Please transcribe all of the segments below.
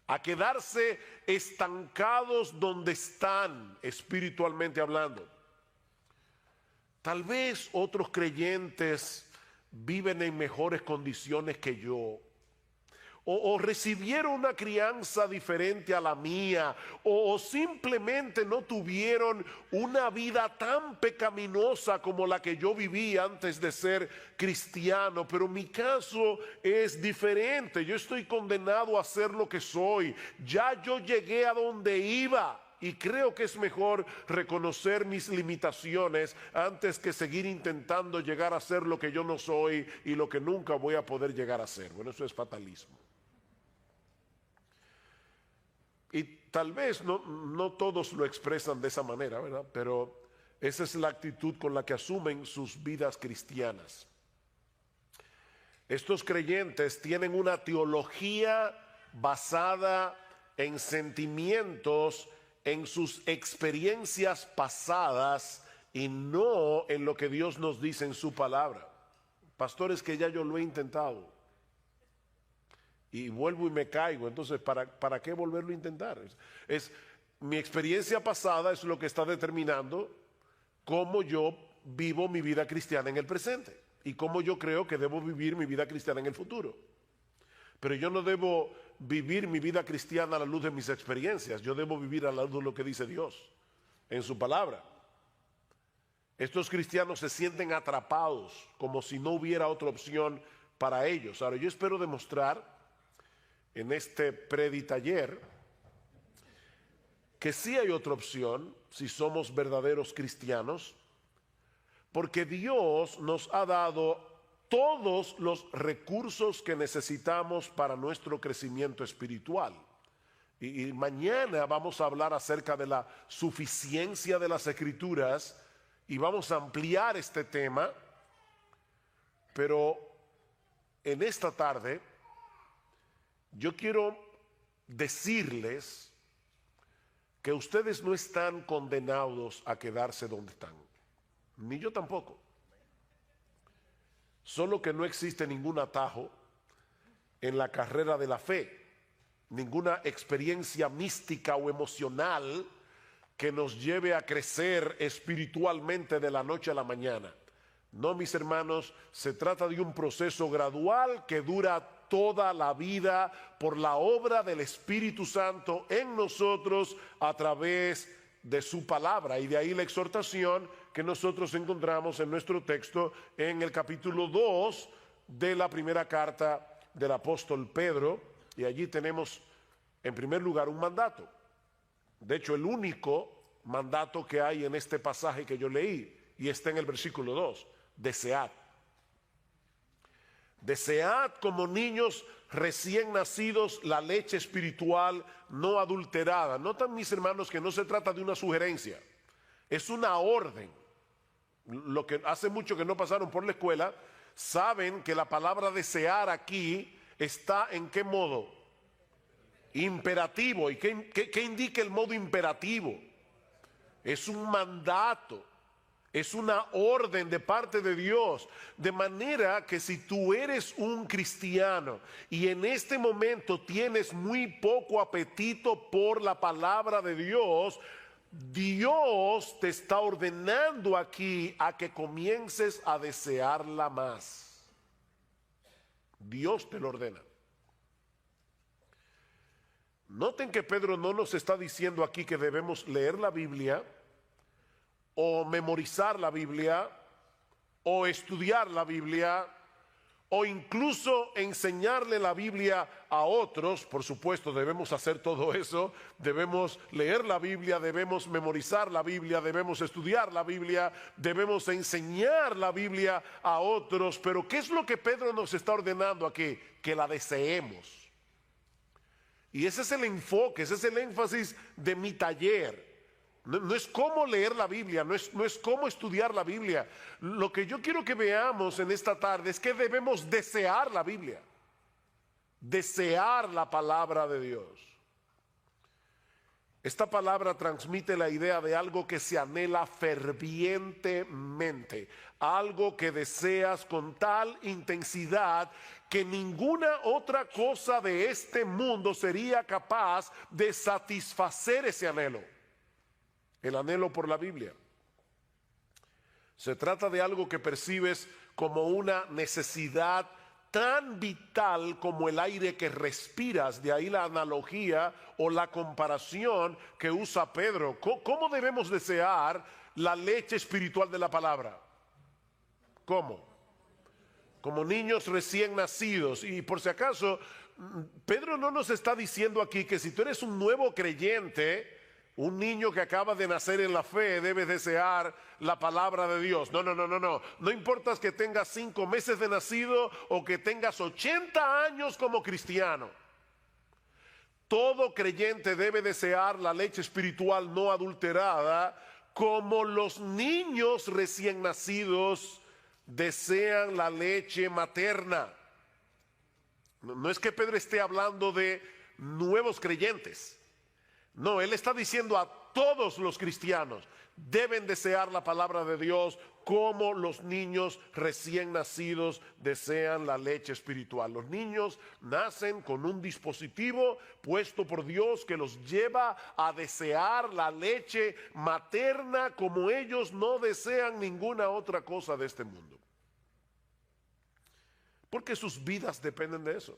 a quedarse estancados donde están espiritualmente hablando. Tal vez otros creyentes viven en mejores condiciones que yo, o recibieron una crianza diferente a la mía, o simplemente no tuvieron una vida tan pecaminosa como la que yo viví antes de ser cristiano. Pero mi caso es diferente. Yo estoy condenado a ser lo que soy. Ya yo llegué a donde iba. Y creo que es mejor reconocer mis limitaciones antes que seguir intentando llegar a ser lo que yo no soy y lo que nunca voy a poder llegar a ser. Bueno, eso es fatalismo. Y tal vez no todos lo expresan de esa manera, ¿verdad? Pero esa es la actitud con la que asumen sus vidas cristianas. Estos creyentes tienen una teología basada en sentimientos, en sus experiencias pasadas y no en lo que Dios nos dice en su palabra. Pastores, que ya yo lo he intentado y vuelvo y me caigo. Entonces, ¿para qué volverlo a intentar? Mi experiencia pasada es lo que está determinando cómo yo vivo mi vida cristiana en el presente y cómo yo creo que debo vivir mi vida cristiana en el futuro. Pero yo no debo vivir mi vida cristiana a la luz de mis experiencias. Yo debo vivir a la luz de lo que dice Dios en su palabra. Estos cristianos se sienten atrapados como si no hubiera otra opción para ellos. Ahora, yo espero demostrar en este preditaller que sí hay otra opción si somos verdaderos cristianos, porque Dios nos ha dado todos los recursos que necesitamos para nuestro crecimiento espiritual. Y mañana vamos a hablar acerca de la suficiencia de las Escrituras y vamos a ampliar este tema, pero en esta tarde yo quiero decirles que ustedes no están condenados a quedarse donde están, ni yo tampoco. Solo que no existe ningún atajo en la carrera de la fe, ninguna experiencia mística o emocional que nos lleve a crecer espiritualmente de la noche a la mañana. No, mis hermanos, se trata de un proceso gradual que dura toda la vida por la obra del Espíritu Santo en nosotros a través de su palabra. Y de ahí la exhortación que nosotros encontramos en nuestro texto en el capítulo 2 de la primera carta del apóstol Pedro. Y allí tenemos en primer lugar un mandato. De hecho, el único mandato que hay en este pasaje que yo leí, y está en el versículo 2, desead. Desead como niños recién nacidos la leche espiritual no adulterada. Notan, mis hermanos, que no se trata de una sugerencia, es una orden. Lo que hace mucho que no pasaron por la escuela saben que la palabra desear aquí está en qué modo imperativo. ¿Y qué indica el modo imperativo? Es un mandato, es una orden de parte de Dios, de manera que si tú eres un cristiano y en este momento tienes muy poco apetito por la palabra de Dios, Dios te está ordenando aquí a que comiences a desearla más. Dios te lo ordena. Noten que Pedro no nos está diciendo aquí que debemos leer la Biblia o memorizar la Biblia o estudiar la Biblia o incluso enseñarle la Biblia a otros. Por supuesto, debemos hacer todo eso. Debemos leer la Biblia, debemos memorizar la Biblia, debemos estudiar la Biblia, debemos enseñar la Biblia a otros. Pero ¿qué es lo que Pedro nos está ordenando aquí? Que la deseemos. Y ese es el enfoque, ese es el énfasis de mi taller. No es cómo leer la Biblia, no es cómo estudiar la Biblia. Lo que yo quiero que veamos en esta tarde es que debemos desear la Biblia, desear la palabra de Dios. Esta palabra transmite la idea de algo que se anhela fervientemente, algo que deseas con tal intensidad que ninguna otra cosa de este mundo sería capaz de satisfacer ese anhelo, el anhelo por la Biblia. Se trata de algo que percibes como una necesidad tan vital como el aire que respiras. De ahí la analogía o la comparación que usa Pedro. ¿Cómo debemos desear la leche espiritual de la palabra? ¿Cómo? Como niños recién nacidos. Y por si acaso, Pedro no nos está diciendo aquí que si tú eres un nuevo creyente, un niño que acaba de nacer en la fe, debes desear la palabra de Dios. No. No importa que tengas 5 meses de nacido o que tengas 80 años como cristiano. Todo creyente debe desear la leche espiritual no adulterada, como los niños recién nacidos desean la leche materna. No es que Pedro esté hablando de nuevos creyentes. No, él está diciendo a todos los cristianos deben desear la palabra de Dios como los niños recién nacidos desean la leche espiritual. Los niños nacen con un dispositivo puesto por Dios que los lleva a desear la leche materna como ellos no desean ninguna otra cosa de este mundo. Porque sus vidas dependen de eso.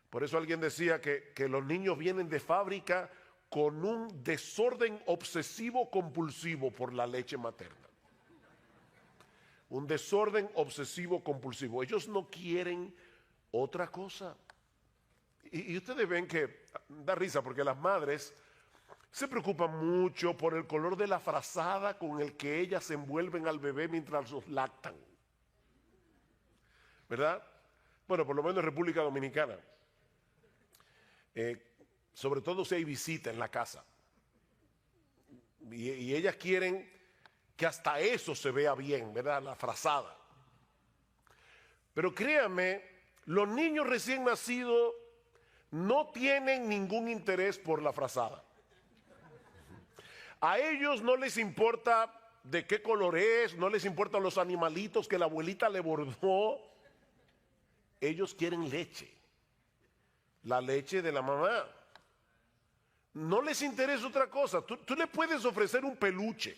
Por eso alguien decía que los niños vienen de fábrica con un desorden obsesivo compulsivo por la leche materna. Un desorden obsesivo compulsivo. Ellos no quieren otra cosa. Y ustedes ven que da risa porque las madres se preocupan mucho por el color de la frazada con el que ellas envuelven al bebé mientras los lactan. ¿Verdad? Bueno, por lo menos en República Dominicana. Sobre todo si hay visita en la casa y ellas quieren que hasta eso se vea bien, ¿verdad? La frazada. Pero créanme, los niños recién nacidos no tienen ningún interés por la frazada. A ellos no les importa de qué color es, no les importan los animalitos que la abuelita le bordó. Ellos quieren leche. La leche de la mamá. No les interesa otra cosa. Tú le puedes ofrecer un peluche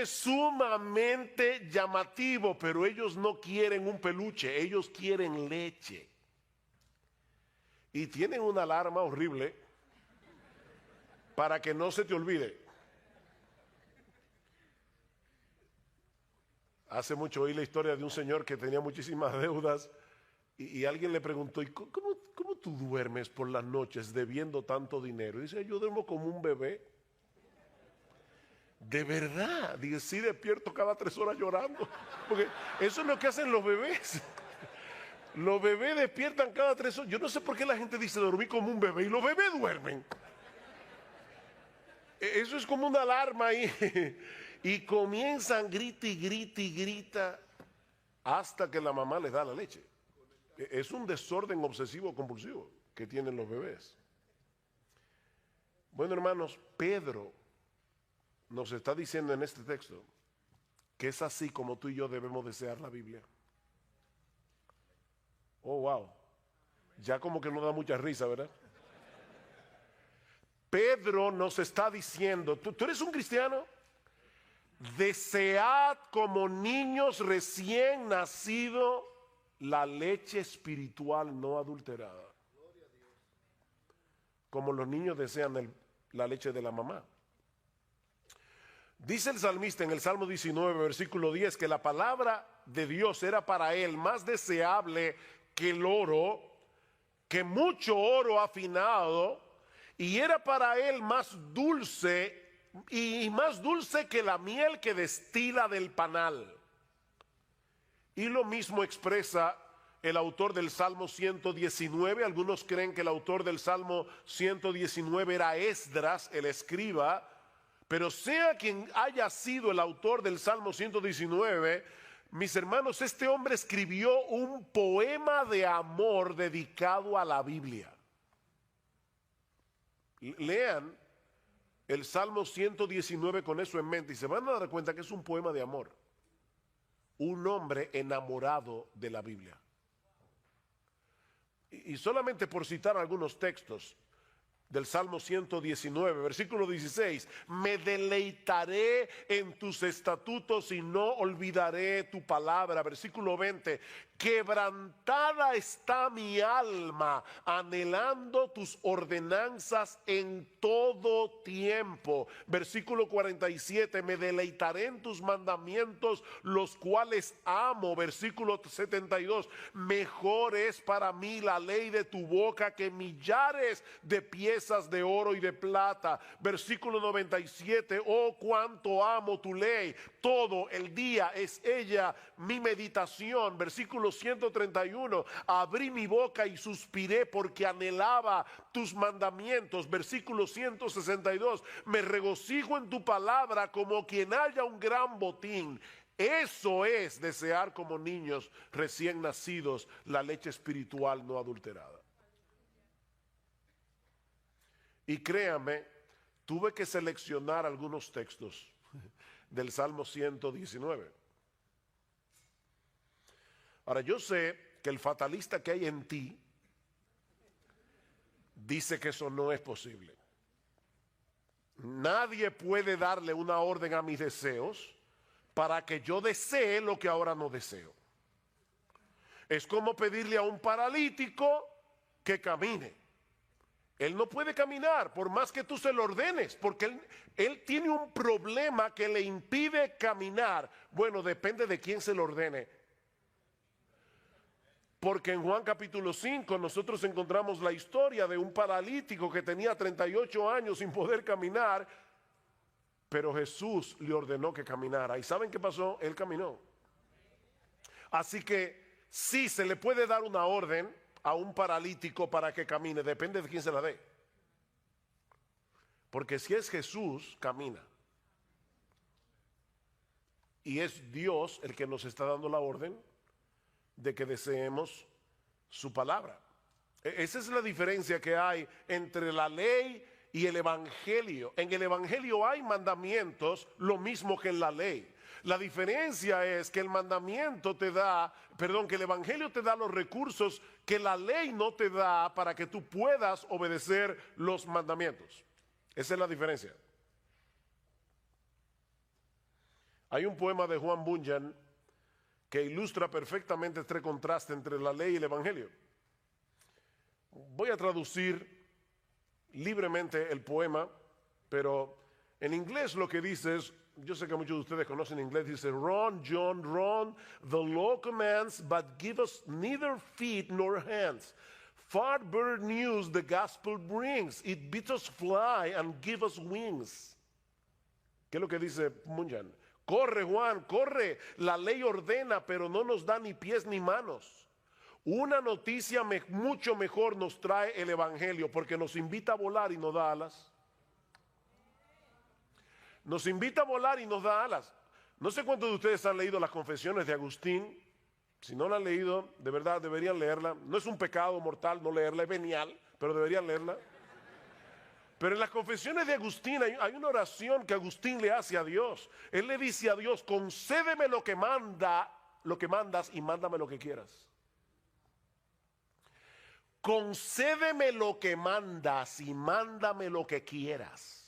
sumamente llamativo, pero ellos no quieren un peluche, ellos quieren leche. Y tienen una alarma horrible para que no se te olvide. Hace mucho oí la historia de un señor que tenía muchísimas deudas. Y alguien le preguntó, ¿y cómo tú duermes por las noches debiendo tanto dinero? Y dice, yo duermo como un bebé. ¿De verdad? Dice, sí, despierto cada 3 horas llorando. Porque eso es lo que hacen los bebés. Los bebés despiertan cada 3 horas. Yo no sé por qué la gente dice, dormí como un bebé. Y los bebés duermen. Eso es como una alarma ahí. Y comienzan grita y grita y grita hasta que la mamá les da la leche. Es un desorden obsesivo compulsivo que tienen los bebés. Bueno, hermanos, Pedro nos está diciendo en este texto que es así como tú y yo debemos desear la Biblia. Oh, wow. Ya como que no da mucha risa, ¿verdad? Pedro nos está diciendo, ¿tú eres un cristiano? Desead como niños recién nacidos la leche espiritual no adulterada. Como los niños desean la leche de la mamá. Dice el salmista en el Salmo 19, versículo 10, que la palabra de Dios era para él más deseable que el oro, que mucho oro afinado, y era para él más dulce y más dulce que la miel que destila del panal. Y lo mismo expresa el autor del Salmo 119. Algunos creen que el autor del Salmo 119 era Esdras, el escriba. Pero sea quien haya sido el autor del Salmo 119, mis hermanos, este hombre escribió un poema de amor dedicado a la Biblia. Lean el Salmo 119 con eso en mente y se van a dar cuenta que es un poema de amor. un hombre enamorado de la Biblia. Y solamente por citar algunos textos del Salmo 119, versículo 16, me deleitaré en tus estatutos y no olvidaré tu palabra. Versículo 20, quebrantada está mi alma, anhelando tus ordenanzas en todo tiempo. Versículo 47, me deleitaré en tus mandamientos, los cuales amo. Versículo 72, mejor es para mí la ley de tu boca que millares de piezas de oro y de plata. Versículo 97, oh cuánto amo tu ley, todo el día es ella mi meditación. Versículo 131, abrí mi boca y suspiré porque anhelaba tus mandamientos. Versículo 162, me regocijo en tu palabra como quien haya un gran botín. Eso es desear como niños recién nacidos la leche espiritual no adulterada. Y créame, tuve que seleccionar algunos textos del Salmo 119. Ahora, yo sé que el fatalista que hay en ti dice que eso no es posible. Nadie puede darle una orden a mis deseos para que yo desee lo que ahora no deseo. Es como pedirle a un paralítico que camine. Él no puede caminar por más que tú se lo ordenes, porque él tiene un problema que le impide caminar. Bueno, depende de quién se lo ordene. Porque en Juan capítulo 5 nosotros encontramos la historia de un paralítico que tenía 38 años sin poder caminar, pero Jesús le ordenó que caminara. ¿Y saben qué pasó? Él caminó. Así que sí se le puede dar una orden a un paralítico para que camine, depende de quién se la dé. Porque si es Jesús, camina. Y es Dios el que nos está dando la orden de que deseemos su palabra. Esa es la diferencia que hay entre la ley y el evangelio. En el evangelio hay mandamientos, lo mismo que en la ley. La diferencia es que el mandamiento te da, que el evangelio te da los recursos que la ley no te da para que tú puedas obedecer los mandamientos. Esa es la diferencia. Hay un poema de Juan Bunyan que ilustra perfectamente este contraste entre la ley y el evangelio. Voy a traducir libremente el poema, pero en inglés lo que dice es, yo sé que muchos de ustedes conocen inglés, dice, run, John, run, the law commands, but give us neither feet nor hands. Far better news the gospel brings, it bids us fly and give us wings. ¿Qué es lo que dice Munjan? Corre, Juan, corre, la ley ordena, pero no nos da ni pies ni manos. Una noticia mucho mejor nos trae el evangelio, porque nos invita a volar y nos da alas. Nos invita a volar y nos da alas. No sé cuántos de ustedes han leído las Confesiones de Agustín. Si no la han leído, de verdad deberían leerla. No es un pecado mortal no leerla, es venial, pero deberían leerla. Pero en las Confesiones de Agustín hay una oración que Agustín le hace a Dios. Él le dice a Dios, concédeme lo que mandas y mándame lo que quieras. Concédeme lo que mandas y mándame lo que quieras.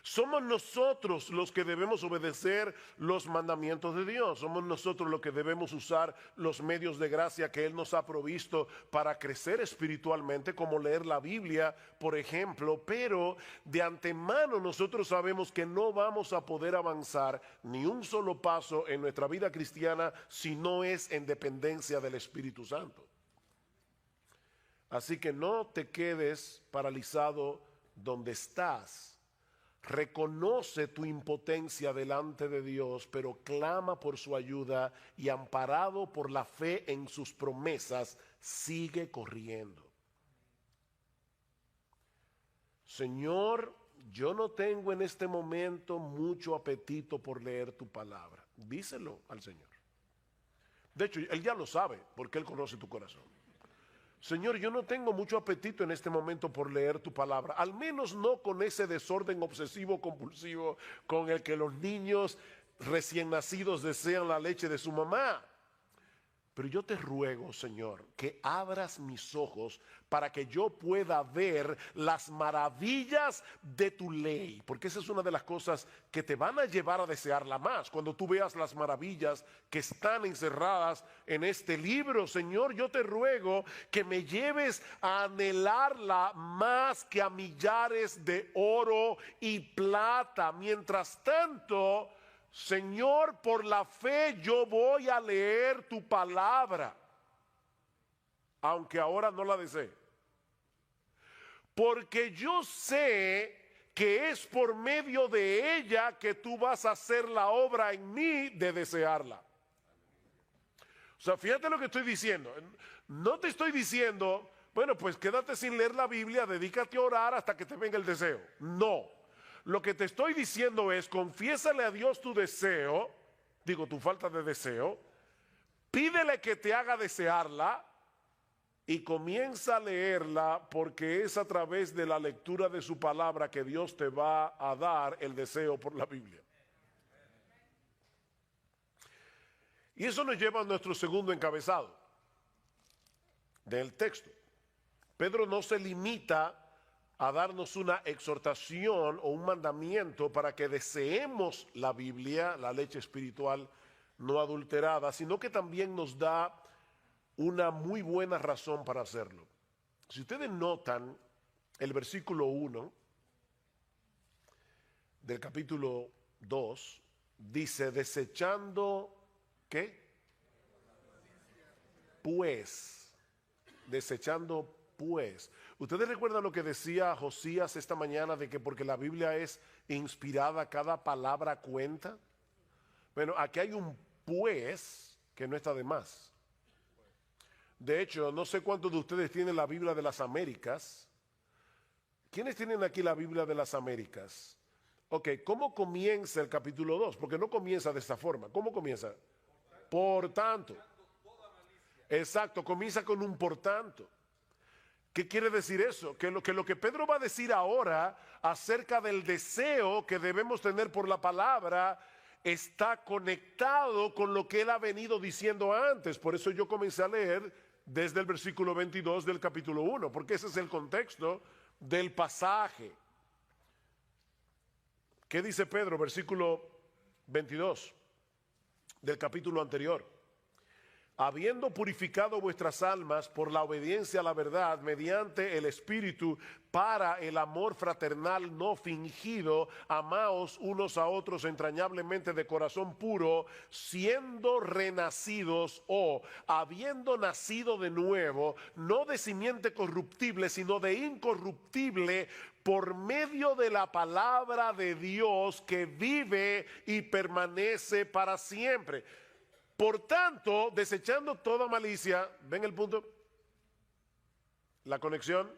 Somos nosotros los que debemos obedecer los mandamientos de Dios. Somos nosotros los que debemos usar los medios de gracia que Él nos ha provisto para crecer espiritualmente, como leer la Biblia, por ejemplo. Pero de antemano nosotros sabemos que no vamos a poder avanzar ni un solo paso en nuestra vida cristiana si no es en dependencia del Espíritu Santo. Así que no te quedes paralizado donde estás. Reconoce tu impotencia delante de Dios, pero clama por su ayuda y amparado por la fe en sus promesas, sigue corriendo. Señor, yo no tengo en este momento mucho apetito por leer tu palabra. Díselo al Señor. De hecho, Él ya lo sabe porque Él conoce tu corazón. Señor, yo no tengo mucho apetito en este momento por leer tu palabra, al menos no con ese desorden obsesivo compulsivo con el que los niños recién nacidos desean la leche de su mamá. Pero yo te ruego, Señor, que abras mis ojos para que yo pueda ver las maravillas de tu ley, porque esa es una de las cosas que te van a llevar a desearla más. Cuando tú veas las maravillas que están encerradas en este libro, Señor, yo te ruego que me lleves a anhelarla más que a millares de oro y plata. Mientras tanto, Señor, por la fe yo voy a leer tu palabra, aunque ahora no la desee. Porque yo sé que es por medio de ella que tú vas a hacer la obra en mí de desearla. O sea, fíjate lo que estoy diciendo. No te estoy diciendo, bueno, pues quédate sin leer la Biblia, dedícate a orar hasta que te venga el deseo. No. Lo que te estoy diciendo es, confiésale a Dios tu deseo, digo, tu falta de deseo, pídele que te haga desearla y comienza a leerla, porque es a través de la lectura de su palabra que Dios te va a dar el deseo por la Biblia. Y eso nos lleva a nuestro segundo encabezado del texto. Pedro no se limita a darnos una exhortación o un mandamiento para que deseemos la Biblia, la leche espiritual no adulterada, sino que también nos da una muy buena razón para hacerlo. Si ustedes notan el versículo 1 del capítulo 2, dice, desechando, ¿qué? Pues, desechando pues. ¿Ustedes recuerdan lo que decía Josías esta mañana de que porque la Biblia es inspirada, cada palabra cuenta? Bueno, aquí hay un pues que no está de más. De hecho, no sé cuántos de ustedes tienen la Biblia de las Américas. ¿Quiénes tienen aquí la Biblia de las Américas? Ok, ¿cómo comienza el capítulo 2? Porque no comienza de esta forma. ¿Cómo comienza? Por tanto. Exacto, comienza con un por tanto. ¿Qué quiere decir eso? Que lo que Pedro va a decir ahora acerca del deseo que debemos tener por la palabra está conectado con lo que él ha venido diciendo antes. Por eso yo comencé a leer desde el versículo 22 del capítulo 1, porque ese es el contexto del pasaje. ¿Qué dice Pedro? Versículo 22 del capítulo anterior. Habiendo purificado vuestras almas por la obediencia a la verdad mediante el Espíritu para el amor fraternal no fingido, amaos unos a otros entrañablemente de corazón puro, siendo renacidos o habiendo nacido de nuevo, no de simiente corruptible, sino de incorruptible, por medio de la palabra de Dios que vive y permanece para siempre. Por tanto, desechando toda malicia, ¿ven el punto? La conexión.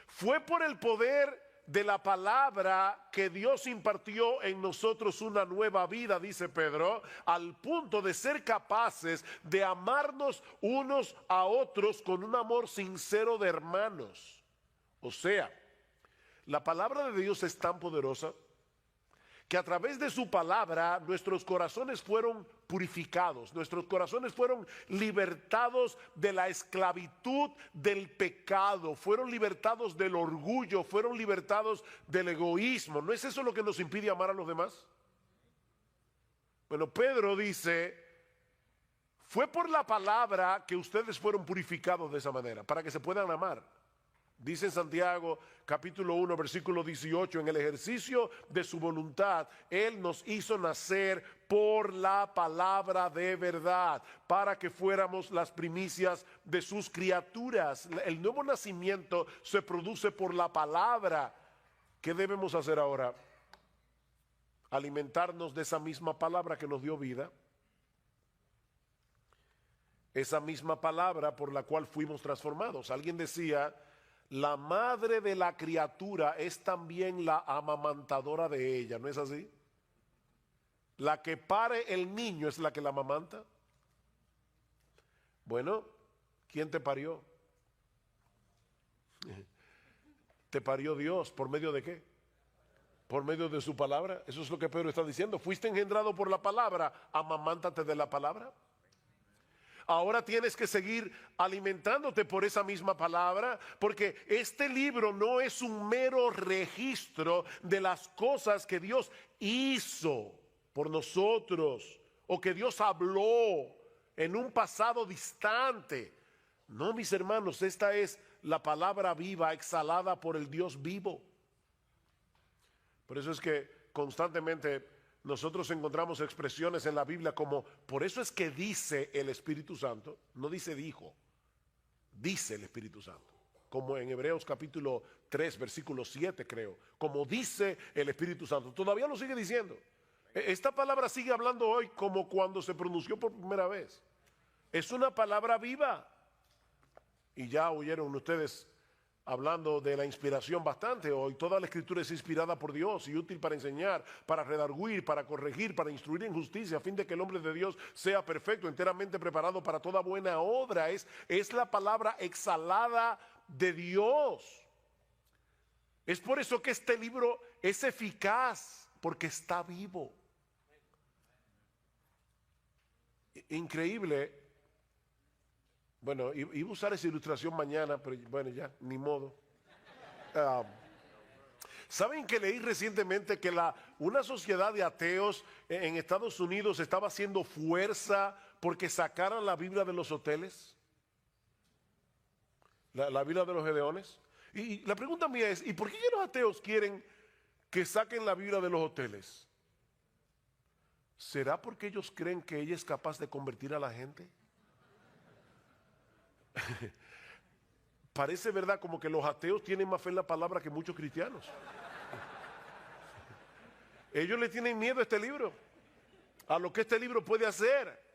Fue por el poder de la palabra que Dios impartió en nosotros una nueva vida, dice Pedro, al punto de ser capaces de amarnos unos a otros con un amor sincero de hermanos. O sea, la palabra de Dios es tan poderosa que a través de su palabra nuestros corazones fueron purificados, nuestros corazones fueron libertados de la esclavitud del pecado, fueron libertados del orgullo, fueron libertados del egoísmo. ¿No es eso lo que nos impide amar a los demás? Bueno, Pedro dice, fue por la palabra que ustedes fueron purificados de esa manera, para que se puedan amar. Dice en Santiago capítulo 1 versículo 18, en el ejercicio de su voluntad, Él nos hizo nacer por la palabra de verdad, para que fuéramos las primicias de sus criaturas. El nuevo nacimiento se produce por la palabra. ¿Qué debemos hacer ahora? Alimentarnos de esa misma palabra que nos dio vida. Esa misma palabra por la cual fuimos transformados. Alguien decía, la madre de la criatura es también la amamantadora de ella, ¿no es así? La que pare el niño es la que la amamanta. Bueno, ¿quién te parió? Te parió Dios, ¿por medio de qué? por medio de su palabra. Eso es lo que Pedro está diciendo. Fuiste engendrado por la palabra, amamántate de la palabra. Ahora tienes que seguir alimentándote por esa misma palabra, porque este libro no es un mero registro de las cosas que Dios hizo por nosotros o que Dios habló en un pasado distante. No, mis hermanos, esta es la palabra viva exhalada por el Dios vivo. Por eso es que constantemente nosotros encontramos expresiones en la Biblia como, por eso es que dice el Espíritu Santo, no dice dijo, dice el Espíritu Santo. Como en Hebreos capítulo 3, versículo 7 creo, como dice el Espíritu Santo. Todavía lo sigue diciendo. Esta palabra sigue hablando hoy como cuando se pronunció por primera vez. Es una palabra viva. Y ya oyeron ustedes hablando de la inspiración bastante hoy. Toda la escritura es inspirada por Dios y útil para enseñar, para redarguir, para corregir, para instruir en justicia, a fin de que el hombre de Dios sea perfecto, enteramente preparado para toda buena obra. Es la palabra exhalada de Dios. Es por eso que este libro es eficaz, porque está vivo. Increíble. Bueno, iba a usar esa ilustración mañana, pero bueno, ya, ni modo. ¿Saben que leí recientemente que una sociedad de ateos en Estados Unidos estaba haciendo fuerza porque sacaran la Biblia de los hoteles? La Biblia de los Gedeones. Y la pregunta mía es, ¿y por qué los ateos quieren que saquen la Biblia de los hoteles? ¿Será porque ellos creen que ella es capaz de convertir a la gente? Parece verdad como que los ateos tienen más fe en la palabra que muchos cristianos. Ellos le tienen miedo a este libro, a lo que este libro puede hacer.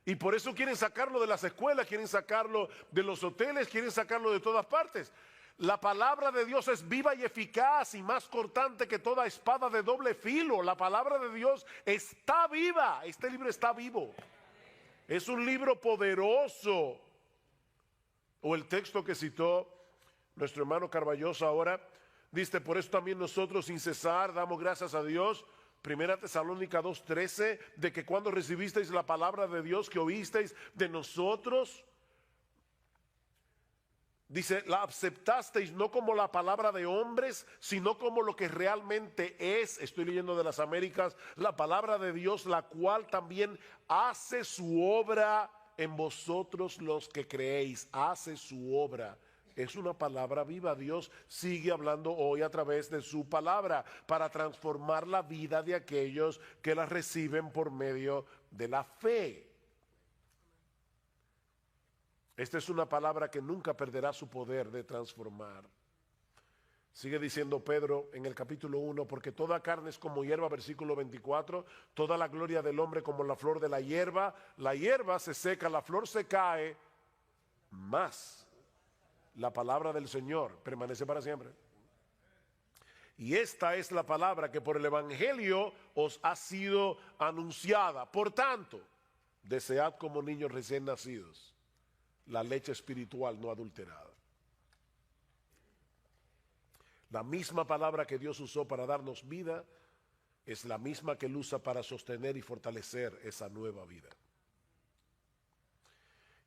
Y por eso quieren sacarlo de las escuelas, quieren sacarlo de los hoteles, quieren sacarlo de todas partes. La palabra de Dios es viva y eficaz y más cortante que toda espada de doble filo. La palabra de Dios está viva. Este libro está vivo. Es un libro poderoso. O el texto que citó nuestro hermano Carballosa ahora, dice, por eso también nosotros sin cesar damos gracias a Dios, 1 Tesalónica 2:13, de que cuando recibisteis la palabra de Dios que oísteis de nosotros, dice, la aceptasteis no como la palabra de hombres, sino como lo que realmente es, estoy leyendo de las Américas, la palabra de Dios, la cual también hace su obra en vosotros los que creéis, hace su obra. Es una palabra viva. Dios sigue hablando hoy a través de su palabra para transformar la vida de aquellos que la reciben por medio de la fe. Esta es una palabra que nunca perderá su poder de transformar. Sigue diciendo Pedro en el capítulo 1, porque toda carne es como hierba, versículo 24, toda la gloria del hombre como la flor de la hierba se seca, la flor se cae, mas la palabra del Señor permanece para siempre. Y esta es la palabra que por el Evangelio os ha sido anunciada. Por tanto, desead como niños recién nacidos la leche espiritual no adulterada. La misma palabra que Dios usó para darnos vida es la misma que Él usa para sostener y fortalecer esa nueva vida.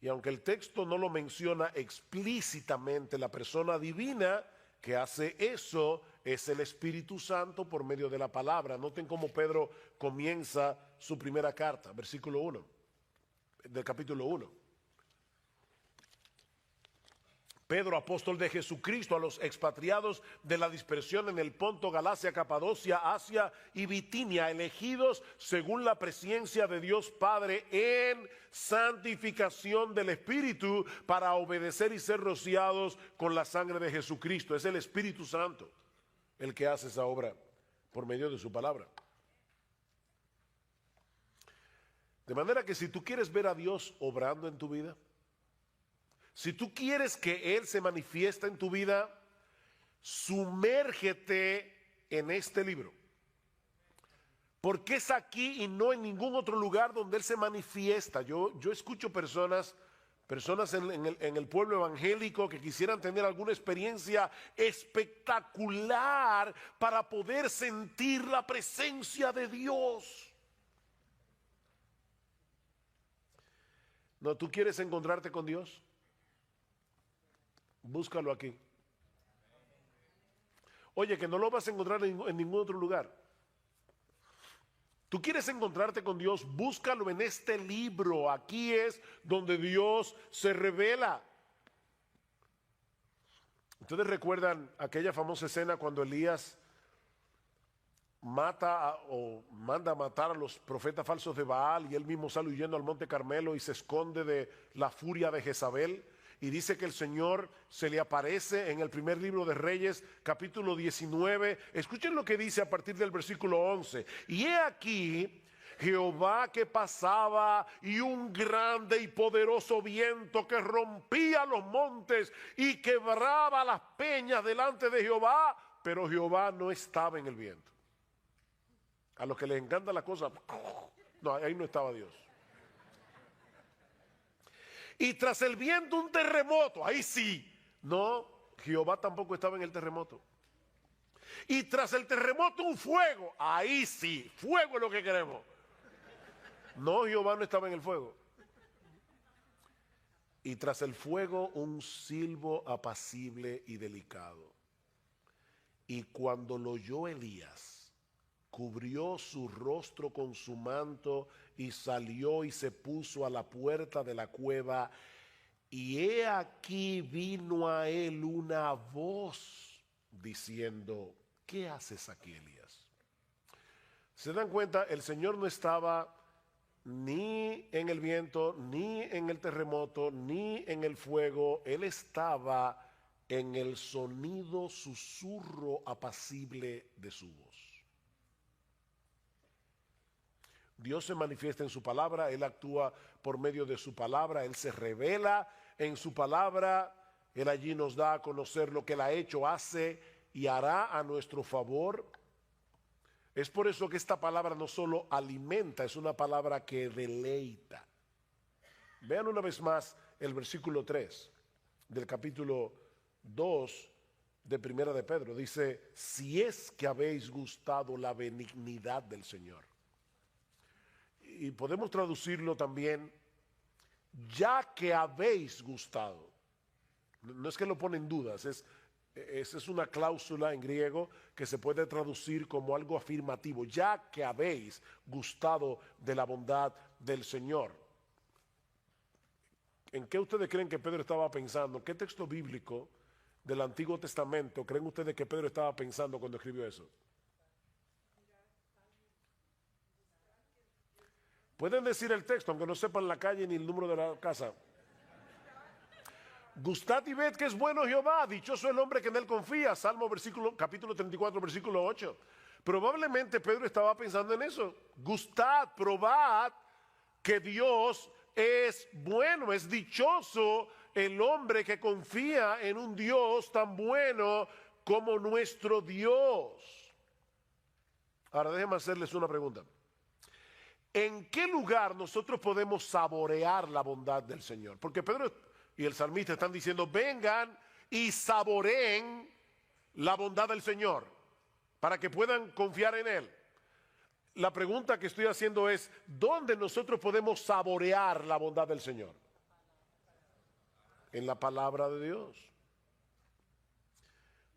Y aunque el texto no lo menciona explícitamente, la persona divina que hace eso es el Espíritu Santo por medio de la palabra. Noten cómo Pedro comienza su primera carta, versículo 1, del capítulo 1. Pedro, apóstol de Jesucristo, a los expatriados de la dispersión en el Ponto, Galacia, Capadocia, Asia y Bitinia, elegidos según la presencia de Dios Padre en santificación del Espíritu para obedecer y ser rociados con la sangre de Jesucristo. Es el Espíritu Santo el que hace esa obra por medio de su palabra. De manera que si tú quieres ver a Dios obrando en tu vida, si tú quieres que Él se manifieste en tu vida, sumérgete en este libro. Porque es aquí y no en ningún otro lugar donde Él se manifiesta. Yo escucho personas Personas en el pueblo evangélico que quisieran tener alguna experiencia espectacular para poder sentir la presencia de Dios. No, ¿tú quieres encontrarte con Dios? Búscalo aquí. Oye, que no lo vas a encontrar en ningún otro lugar. Tú quieres encontrarte con Dios, búscalo en este libro. Aquí es donde Dios se revela. Ustedes recuerdan aquella famosa escena cuando Elías manda a matar a los profetas falsos de Baal, y él mismo sale huyendo al monte Carmelo y se esconde de la furia de Jezabel. Y dice que el Señor se le aparece en el primer libro de Reyes, capítulo 19. Escuchen lo que dice a partir del versículo 11. Y he aquí Jehová que pasaba, y un grande y poderoso viento que rompía los montes y quebraba las peñas delante de Jehová, pero Jehová no estaba en el viento. A los que les encanta la cosa, no, ahí no estaba Dios. Y tras el viento un terremoto, ahí sí. No, Jehová tampoco estaba en el terremoto. Y tras el terremoto un fuego, ahí sí, fuego es lo que queremos. No, Jehová no estaba en el fuego. Y tras el fuego un silbo apacible y delicado. Y cuando lo oyó Elías, cubrió su rostro con su manto y salió y se puso a la puerta de la cueva. Y he aquí vino a él una voz diciendo: ¿qué haces aquí, Elías? ¿Se dan cuenta? El Señor no estaba ni en el viento, ni en el terremoto, ni en el fuego. Él estaba en el sonido susurro apacible de su voz. Dios se manifiesta en su palabra, Él actúa por medio de su palabra, Él se revela en su palabra, Él allí nos da a conocer lo que Él ha hecho, hace y hará a nuestro favor. Es por eso que esta palabra no solo alimenta, es una palabra que deleita. Vean una vez más el versículo 3 del capítulo 2 de Primera de Pedro. Dice: si es que habéis gustado la benignidad del Señor. Y podemos traducirlo también: ya que habéis gustado. No es que lo pone en dudas, esa es una cláusula en griego que se puede traducir como algo afirmativo. Ya que habéis gustado de la bondad del Señor. ¿En qué ustedes creen que Pedro estaba pensando? ¿Qué texto bíblico del Antiguo Testamento creen ustedes que Pedro estaba pensando cuando escribió eso? Pueden decir el texto, aunque no sepan la calle ni el número de la casa. Gustad y ved que es bueno Jehová, dichoso el hombre que en él confía. Salmo capítulo 34, versículo 8. Probablemente Pedro estaba pensando en eso. Gustad, probad que Dios es bueno, es dichoso el hombre que confía en un Dios tan bueno como nuestro Dios. Ahora déjenme hacerles una pregunta. ¿En qué lugar nosotros podemos saborear la bondad del Señor? Porque Pedro y el salmista están diciendo: vengan y saboreen la bondad del Señor para que puedan confiar en Él. La pregunta que estoy haciendo es: ¿dónde nosotros podemos saborear la bondad del Señor? En la palabra de Dios.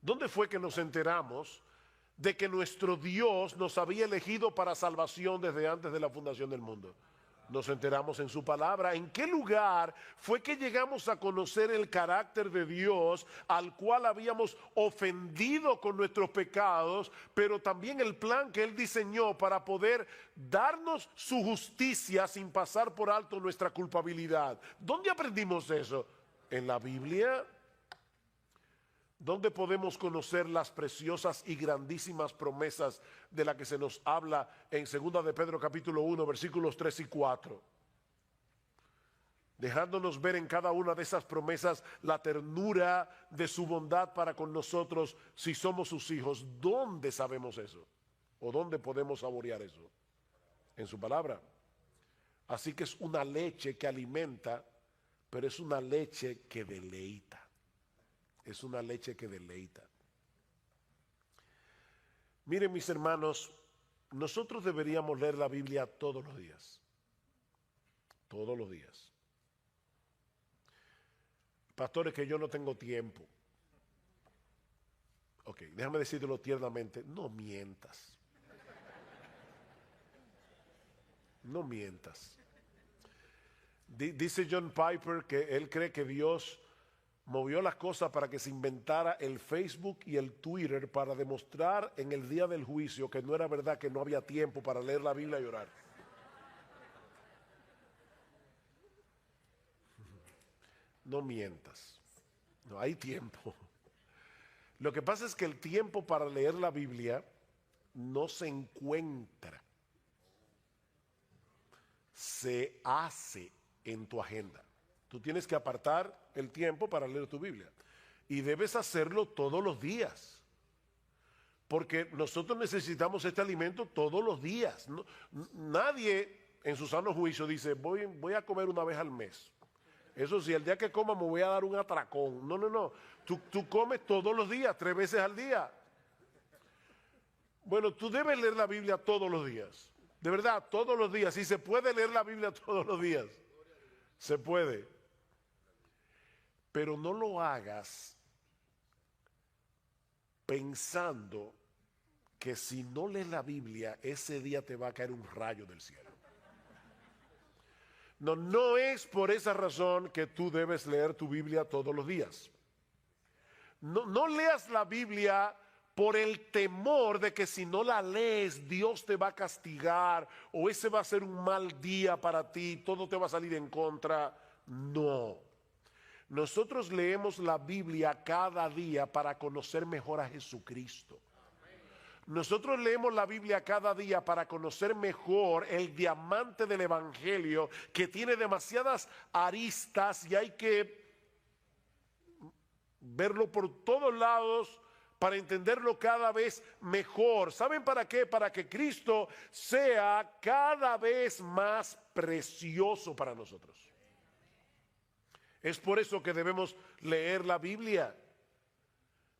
¿Dónde fue que nos enteramos de que nuestro Dios nos había elegido para salvación desde antes de la fundación del mundo? Nos enteramos en su palabra. ¿En qué lugar fue que llegamos a conocer el carácter de Dios, al cual habíamos ofendido con nuestros pecados, pero también el plan que Él diseñó para poder darnos su justicia sin pasar por alto nuestra culpabilidad? ¿Dónde aprendimos eso? ¿En la Biblia? ¿Dónde podemos conocer las preciosas y grandísimas promesas de las que se nos habla en 2 de Pedro capítulo 1, versículos 3 y 4? Dejándonos ver en cada una de esas promesas la ternura de su bondad para con nosotros si somos sus hijos. ¿Dónde sabemos eso? ¿O dónde podemos saborear eso? En su palabra. Así que es una leche que alimenta, pero es una leche que deleita. Es una leche que deleita. Miren, mis hermanos, nosotros deberíamos leer la Biblia todos los días. Todos los días. Pastores, que yo no tengo tiempo. Ok, déjame decírtelo tiernamente, no mientas. No mientas. Dice John Piper que él cree que Dios movió las cosas para que se inventara el Facebook y el Twitter para demostrar en el día del juicio que no era verdad, que no había tiempo para leer la Biblia y orar. No mientas. No hay tiempo. Lo que pasa es que el tiempo para leer la Biblia no se encuentra. Se hace en tu agenda. Tú tienes que apartar el tiempo para leer tu Biblia. Y debes hacerlo todos los días. Porque nosotros necesitamos este alimento todos los días. Nadie en su sano juicio dice, voy a comer una vez al mes. Eso sí, el día que coma me voy a dar un atracón. No. Tú comes todos los días, 3 veces al día. Bueno, tú debes leer la Biblia todos los días. De verdad, todos los días. Si se puede leer la Biblia todos los días, se puede. Pero no lo hagas pensando que si no lees la Biblia, ese día te va a caer un rayo del cielo. No es por esa razón que tú debes leer tu Biblia todos los días. No leas la Biblia por el temor de que si no la lees, Dios te va a castigar o ese va a ser un mal día para ti, todo te va a salir en contra. No. Nosotros leemos la Biblia cada día para conocer mejor a Jesucristo. Nosotros leemos la Biblia cada día para conocer mejor el diamante del Evangelio, que tiene demasiadas aristas y hay que verlo por todos lados para entenderlo cada vez mejor. ¿Saben para qué? Para que Cristo sea cada vez más precioso para nosotros. Es por eso que debemos leer la Biblia.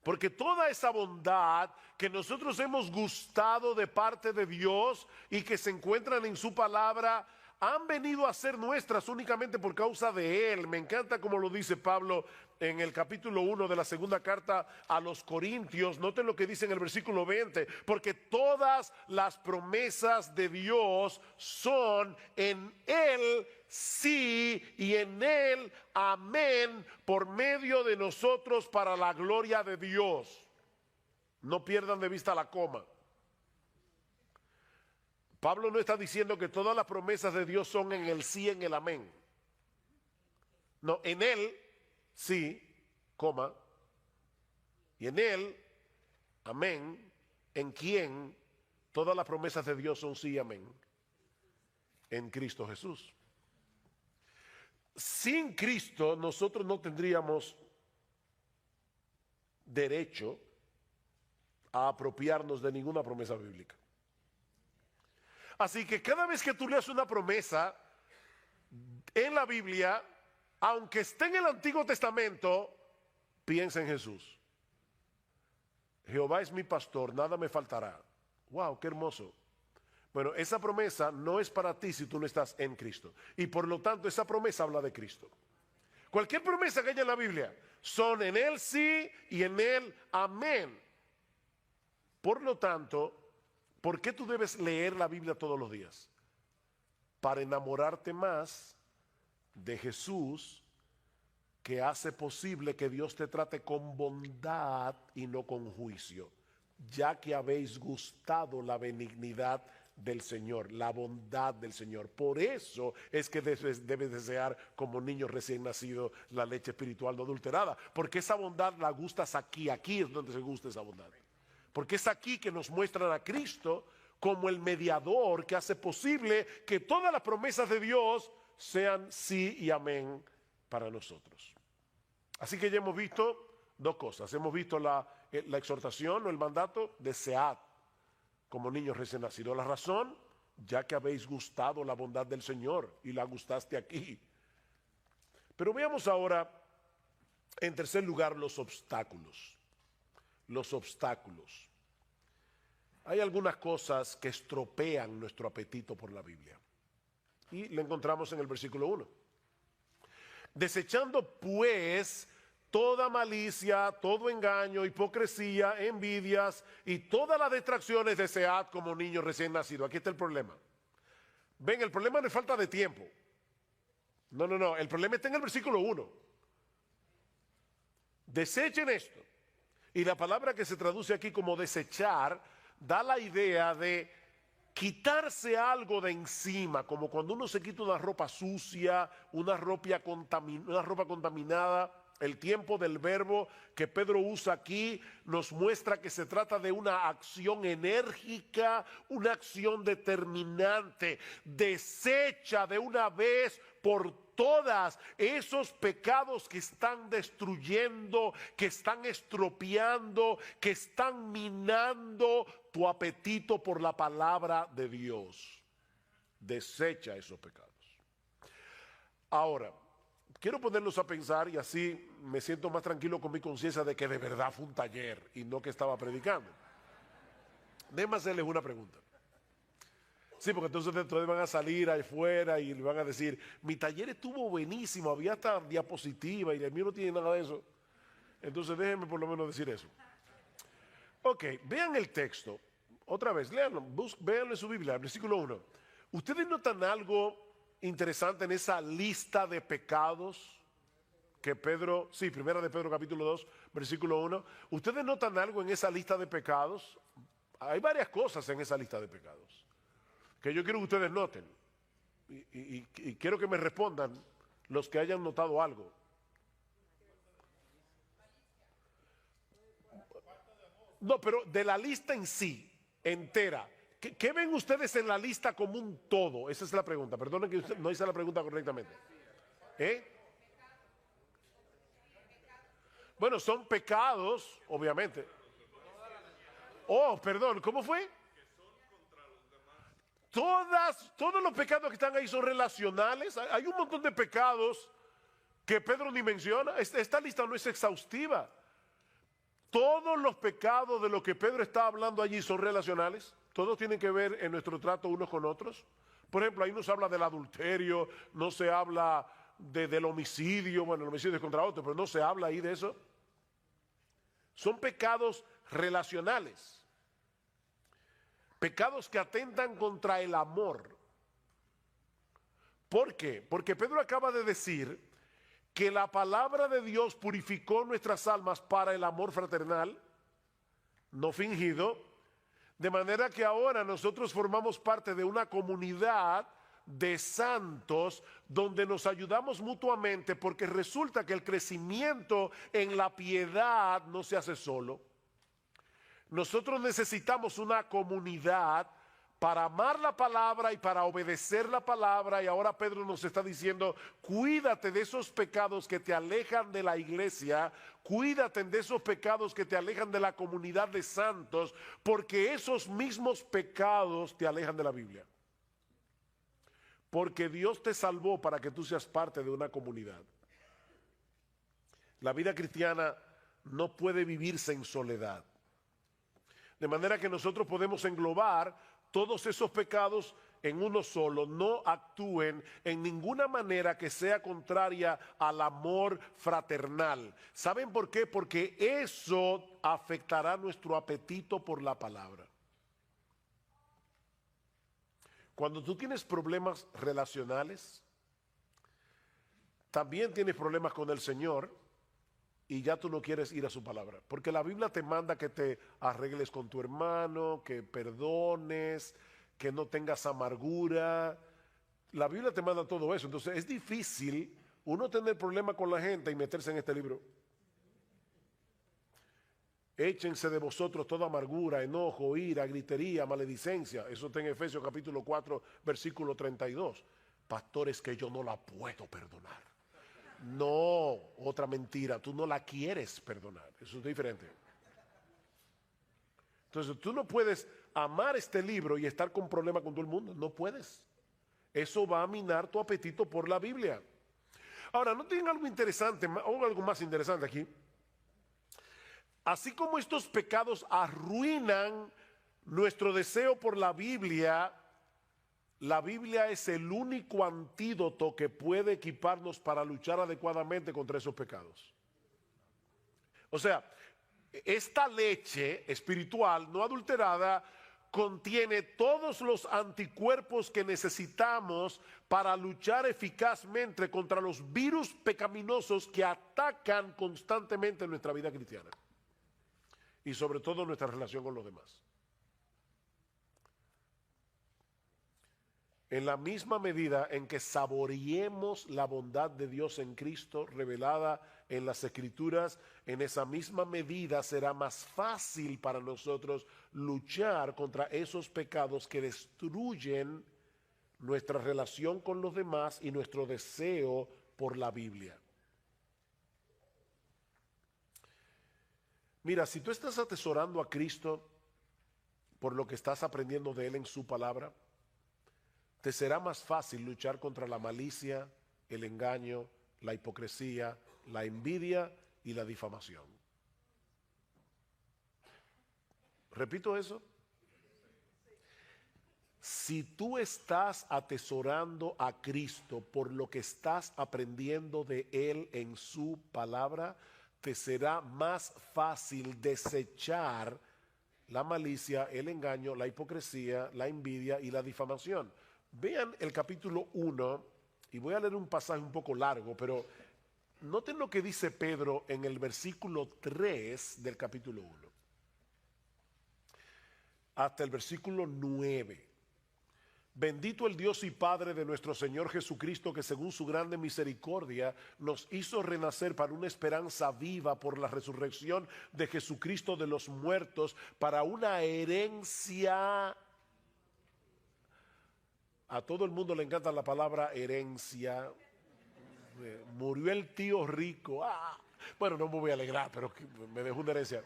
Porque toda esa bondad que nosotros hemos gustado de parte de Dios y que se encuentran en su palabra, han venido a ser nuestras únicamente por causa de Él. Me encanta como lo dice Pablo en el capítulo 1 de la segunda carta a los Corintios. Noten lo que dice en el versículo 20. Porque todas las promesas de Dios son en Él sí y en Él amén, por medio de nosotros para la gloria de Dios. No pierdan de vista la coma. Pablo no está diciendo que todas las promesas de Dios son en el sí, en el amén. No, en Él sí, coma, y en Él, amén, en quien todas las promesas de Dios son sí y amén, en Cristo Jesús. Sin Cristo nosotros no tendríamos derecho a apropiarnos de ninguna promesa bíblica. Así que cada vez que tú leas una promesa en la Biblia, aunque esté en el Antiguo Testamento, piensa en Jesús. Jehová es mi pastor, nada me faltará. Wow, qué hermoso. Bueno, esa promesa no es para ti si tú no estás en Cristo. Y por lo tanto, esa promesa habla de Cristo. Cualquier promesa que haya en la Biblia, son en Él sí y en Él amén. Por lo tanto, ¿por qué tú debes leer la Biblia todos los días? Para enamorarte más de Jesús, que hace posible que Dios te trate con bondad y no con juicio, ya que habéis gustado la benignidad del Señor, la bondad del Señor. Por eso es que debes desear como niño recién nacido la leche espiritual no adulterada, porque esa bondad la gustas aquí es donde se gusta esa bondad. Porque es aquí que nos muestran a Cristo como el mediador que hace posible que todas las promesas de Dios sean sí y amén para nosotros. Así que ya hemos visto dos cosas. Hemos visto la exhortación o el mandato, desead como niños recién nacidos. La razón, ya que habéis gustado la bondad del Señor y la gustaste aquí. Pero veamos ahora, en tercer lugar, los obstáculos. Los obstáculos. Hay algunas cosas que estropean nuestro apetito por la Biblia. Y lo encontramos en el versículo 1. Desechando pues toda malicia, todo engaño, hipocresía, envidias y todas las distracciones, desead como niños recién nacidos. Aquí está el problema. Ven, el problema no es falta de tiempo. No, el problema está en el versículo 1. Desechen esto. Y la palabra que se traduce aquí como desechar da la idea de quitarse algo de encima, como cuando uno se quita una ropa sucia, una ropa contaminada. El tiempo del verbo que Pedro usa aquí nos muestra que se trata de una acción enérgica, una acción determinante. Desecha de una vez por todas esos pecados que están destruyendo, que están estropeando, que están minando tu apetito por la palabra de Dios. Desecha esos pecados. Ahora, quiero ponerlos a pensar y así me siento más tranquilo con mi conciencia de que de verdad fue un taller y no que estaba predicando. Déjenme hacerles una pregunta. Sí, porque entonces ustedes van a salir afuera y le van a decir, mi taller estuvo buenísimo, había hasta diapositiva y el mío no tiene nada de eso. Entonces déjenme por lo menos decir eso. Ok, vean el texto. Otra vez, léanlo, véanlo en su Biblia, el versículo 1. ¿Ustedes notan algo interesante en esa lista de pecados que Pedro, sí, primera de Pedro capítulo 2, versículo 1? ¿Ustedes notan algo en esa lista de pecados? Hay varias cosas en esa lista de pecados que yo quiero que ustedes noten y quiero que me respondan los que hayan notado algo. No, pero de la lista en sí, entera, ¿qué ven ustedes en la lista como un todo? Esa es la pregunta, perdonen que usted no hice la pregunta correctamente. Bueno, son pecados, obviamente. Oh, perdón, ¿cómo fue? Todos los pecados que están ahí son relacionales. Hay un montón de pecados que Pedro ni menciona. Esta lista no es exhaustiva. Todos los pecados de los que Pedro está hablando allí son relacionales. Todos tienen que ver en nuestro trato unos con otros. Por ejemplo, ahí no se habla del adulterio, no se habla del homicidio. Bueno, el homicidio es contra otro, pero no se habla ahí de eso. Son pecados relacionales. Pecados que atentan contra el amor. ¿Por qué? Porque Pedro acaba de decir que la palabra de Dios purificó nuestras almas para el amor fraternal, no fingido, de manera que ahora nosotros formamos parte de una comunidad de santos donde nos ayudamos mutuamente, porque resulta que el crecimiento en la piedad no se hace solo. Nosotros necesitamos una comunidad para amar la palabra y para obedecer la palabra. Y ahora Pedro nos está diciendo, cuídate de esos pecados que te alejan de la iglesia, cuídate de esos pecados que te alejan de la comunidad de santos, porque esos mismos pecados te alejan de la Biblia. Porque Dios te salvó para que tú seas parte de una comunidad. La vida cristiana no puede vivirse en soledad. De manera que nosotros podemos englobar todos esos pecados en uno solo. No actúen en ninguna manera que sea contraria al amor fraternal. ¿Saben por qué? Porque eso afectará nuestro apetito por la palabra. Cuando tú tienes problemas relacionales, también tienes problemas con el Señor. Y ya tú no quieres ir a su palabra. Porque la Biblia te manda que te arregles con tu hermano, que perdones, que no tengas amargura. La Biblia te manda todo eso. Entonces es difícil uno tener problemas con la gente y meterse en este libro. Échense de vosotros toda amargura, enojo, ira, gritería, maledicencia. Eso está en Efesios capítulo 4, versículo 32. Pastores, que yo no la puedo perdonar. No, otra mentira, tú no la quieres perdonar, eso es diferente. Entonces tú no puedes amar este libro y estar con problemas con todo el mundo, no puedes. Eso va a minar tu apetito por la Biblia. Ahora, ¿no tienen algo interesante o algo más interesante aquí? Así como estos pecados arruinan nuestro deseo por la Biblia es el único antídoto que puede equiparnos para luchar adecuadamente contra esos pecados. O sea, esta leche espiritual no adulterada contiene todos los anticuerpos que necesitamos para luchar eficazmente contra los virus pecaminosos que atacan constantemente nuestra vida cristiana y sobre todo nuestra relación con los demás. En la misma medida en que saboreemos la bondad de Dios en Cristo revelada en las Escrituras, en esa misma medida será más fácil para nosotros luchar contra esos pecados que destruyen nuestra relación con los demás y nuestro deseo por la Biblia. Mira, si tú estás atesorando a Cristo por lo que estás aprendiendo de Él en su palabra, te será más fácil luchar contra la malicia, el engaño, la hipocresía, la envidia y la difamación. Repito eso. Si tú estás atesorando a Cristo por lo que estás aprendiendo de Él en su palabra, te será más fácil desechar la malicia, el engaño, la hipocresía, la envidia y la difamación. Vean el capítulo 1, y voy a leer un pasaje un poco largo, pero noten lo que dice Pedro en el versículo 3 del capítulo 1, hasta el versículo 9. Bendito el Dios y Padre de nuestro Señor Jesucristo, que según su grande misericordia nos hizo renacer para una esperanza viva por la resurrección de Jesucristo de los muertos, para una herencia. A todo el mundo le encanta la palabra herencia. Murió el tío rico. Bueno, no me voy a alegrar, pero me dejó una herencia.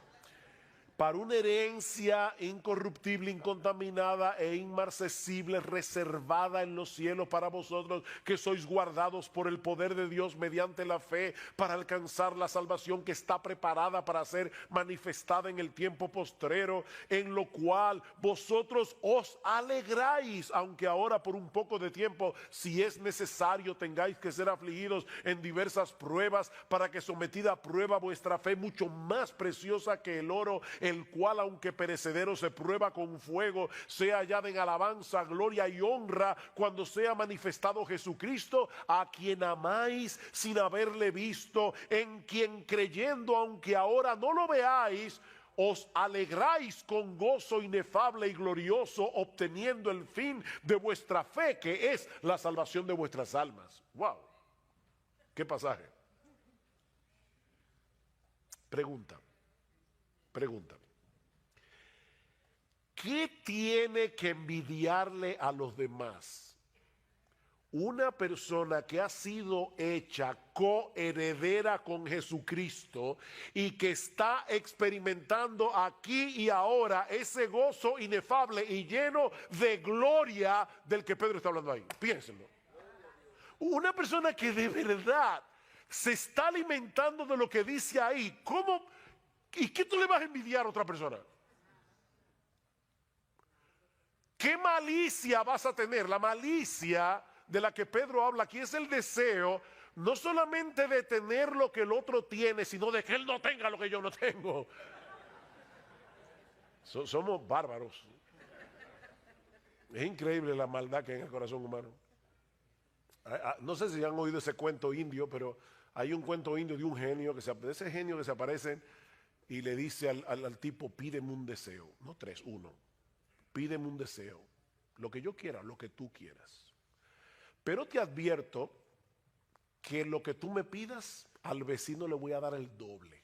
Para una herencia incorruptible, incontaminada e inmarcesible, reservada en los cielos para vosotros, que sois guardados por el poder de Dios mediante la fe, para alcanzar la salvación que está preparada para ser manifestada en el tiempo postrero, en lo cual vosotros os alegráis, aunque ahora por un poco de tiempo, si es necesario, tengáis que ser afligidos en diversas pruebas, para que sometida a prueba vuestra fe, mucho más preciosa que el oro, el cual aunque perecedero se prueba con fuego, sea hallada en alabanza, gloria y honra cuando sea manifestado Jesucristo, a quien amáis sin haberle visto, en quien creyendo aunque ahora no lo veáis, os alegráis con gozo inefable y glorioso, obteniendo el fin de vuestra fe, que es la salvación de vuestras almas. Wow, qué pasaje. Pregunta. ¿Qué tiene que envidiarle a los demás una persona que ha sido hecha coheredera con Jesucristo y que está experimentando aquí y ahora ese gozo inefable y lleno de gloria del que Pedro está hablando ahí? Piénsenlo. Una persona que de verdad se está alimentando de lo que dice ahí, ¿cómo? ¿Y qué tú le vas a envidiar a otra persona? ¿Qué malicia vas a tener? La malicia de la que Pedro habla aquí es el deseo no solamente de tener lo que el otro tiene, sino de que él no tenga lo que yo no tengo. Somos bárbaros. Es increíble la maldad que hay en el corazón humano. No sé si han oído ese cuento indio, pero hay un cuento indio de un genio, ese genio que se aparece y le dice al tipo, pídeme un deseo, no tres, uno. Pídeme un deseo, lo que yo quiera, lo que tú quieras. Pero te advierto que lo que tú me pidas, al vecino le voy a dar el doble.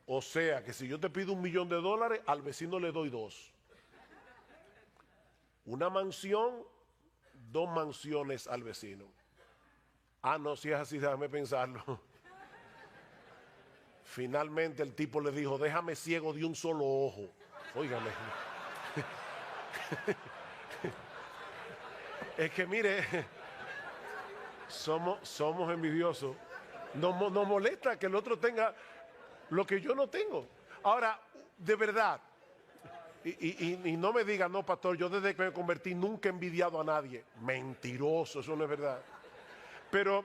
O sea, que si yo te pido $1.000.000, al vecino le doy 2. Una mansión, 2 mansiones al vecino. No, si es así, déjame pensarlo. Finalmente el tipo le dijo, déjame ciego de un solo ojo. Óigame. Es que mire, somos envidiosos. Nos molesta que el otro tenga lo que yo no tengo. Ahora, de verdad, y no me digan, no, pastor, yo desde que me convertí nunca he envidiado a nadie. Mentiroso, eso no es verdad. Pero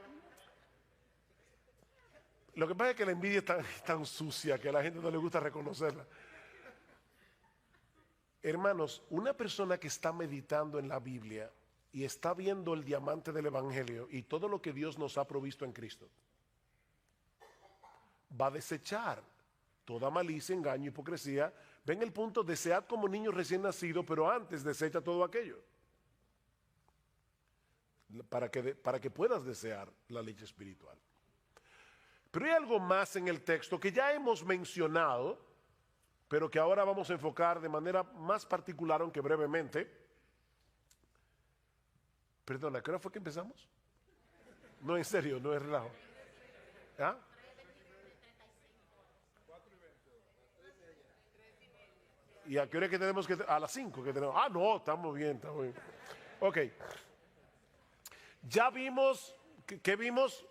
lo que pasa es que la envidia es tan sucia que a la gente no le gusta reconocerla. Hermanos, una persona que está meditando en la Biblia y está viendo el diamante del Evangelio y todo lo que Dios nos ha provisto en Cristo, va a desechar toda malicia, engaño, hipocresía. Ven el punto, desead como niños recién nacidos, pero antes desecha todo aquello. Para que puedas desear la leche espiritual. Pero hay algo más en el texto que ya hemos mencionado, pero que ahora vamos a enfocar de manera más particular, aunque brevemente. Perdona, ¿qué hora fue que empezamos? No, en serio, no es relajo. ¿Ah? ¿Y a qué hora es que tenemos que? A las 5 que tenemos. Ah, no, estamos bien, estamos bien. Ok. Ya vimos, ¿qué vimos?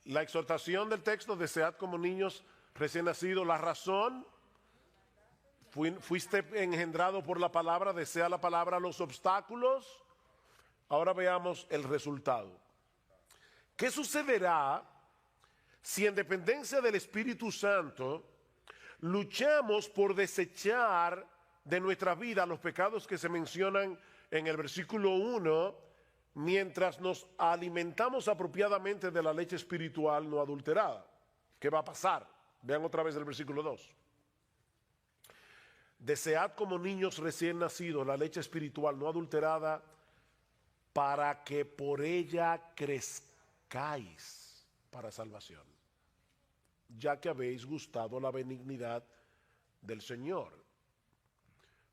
La exhortación del texto, desead como niños recién nacidos. La razón, fuiste engendrado por la palabra, desea la palabra. Los obstáculos. Ahora veamos el resultado. ¿Qué sucederá si en dependencia del Espíritu Santo luchamos por desechar de nuestra vida los pecados que se mencionan en el versículo 1, mientras nos alimentamos apropiadamente de la leche espiritual no adulterada? ¿Qué va a pasar? Vean otra vez el versículo 2. Desead como niños recién nacidos la leche espiritual no adulterada, para que por ella crezcáis para salvación, ya que habéis gustado la benignidad del Señor.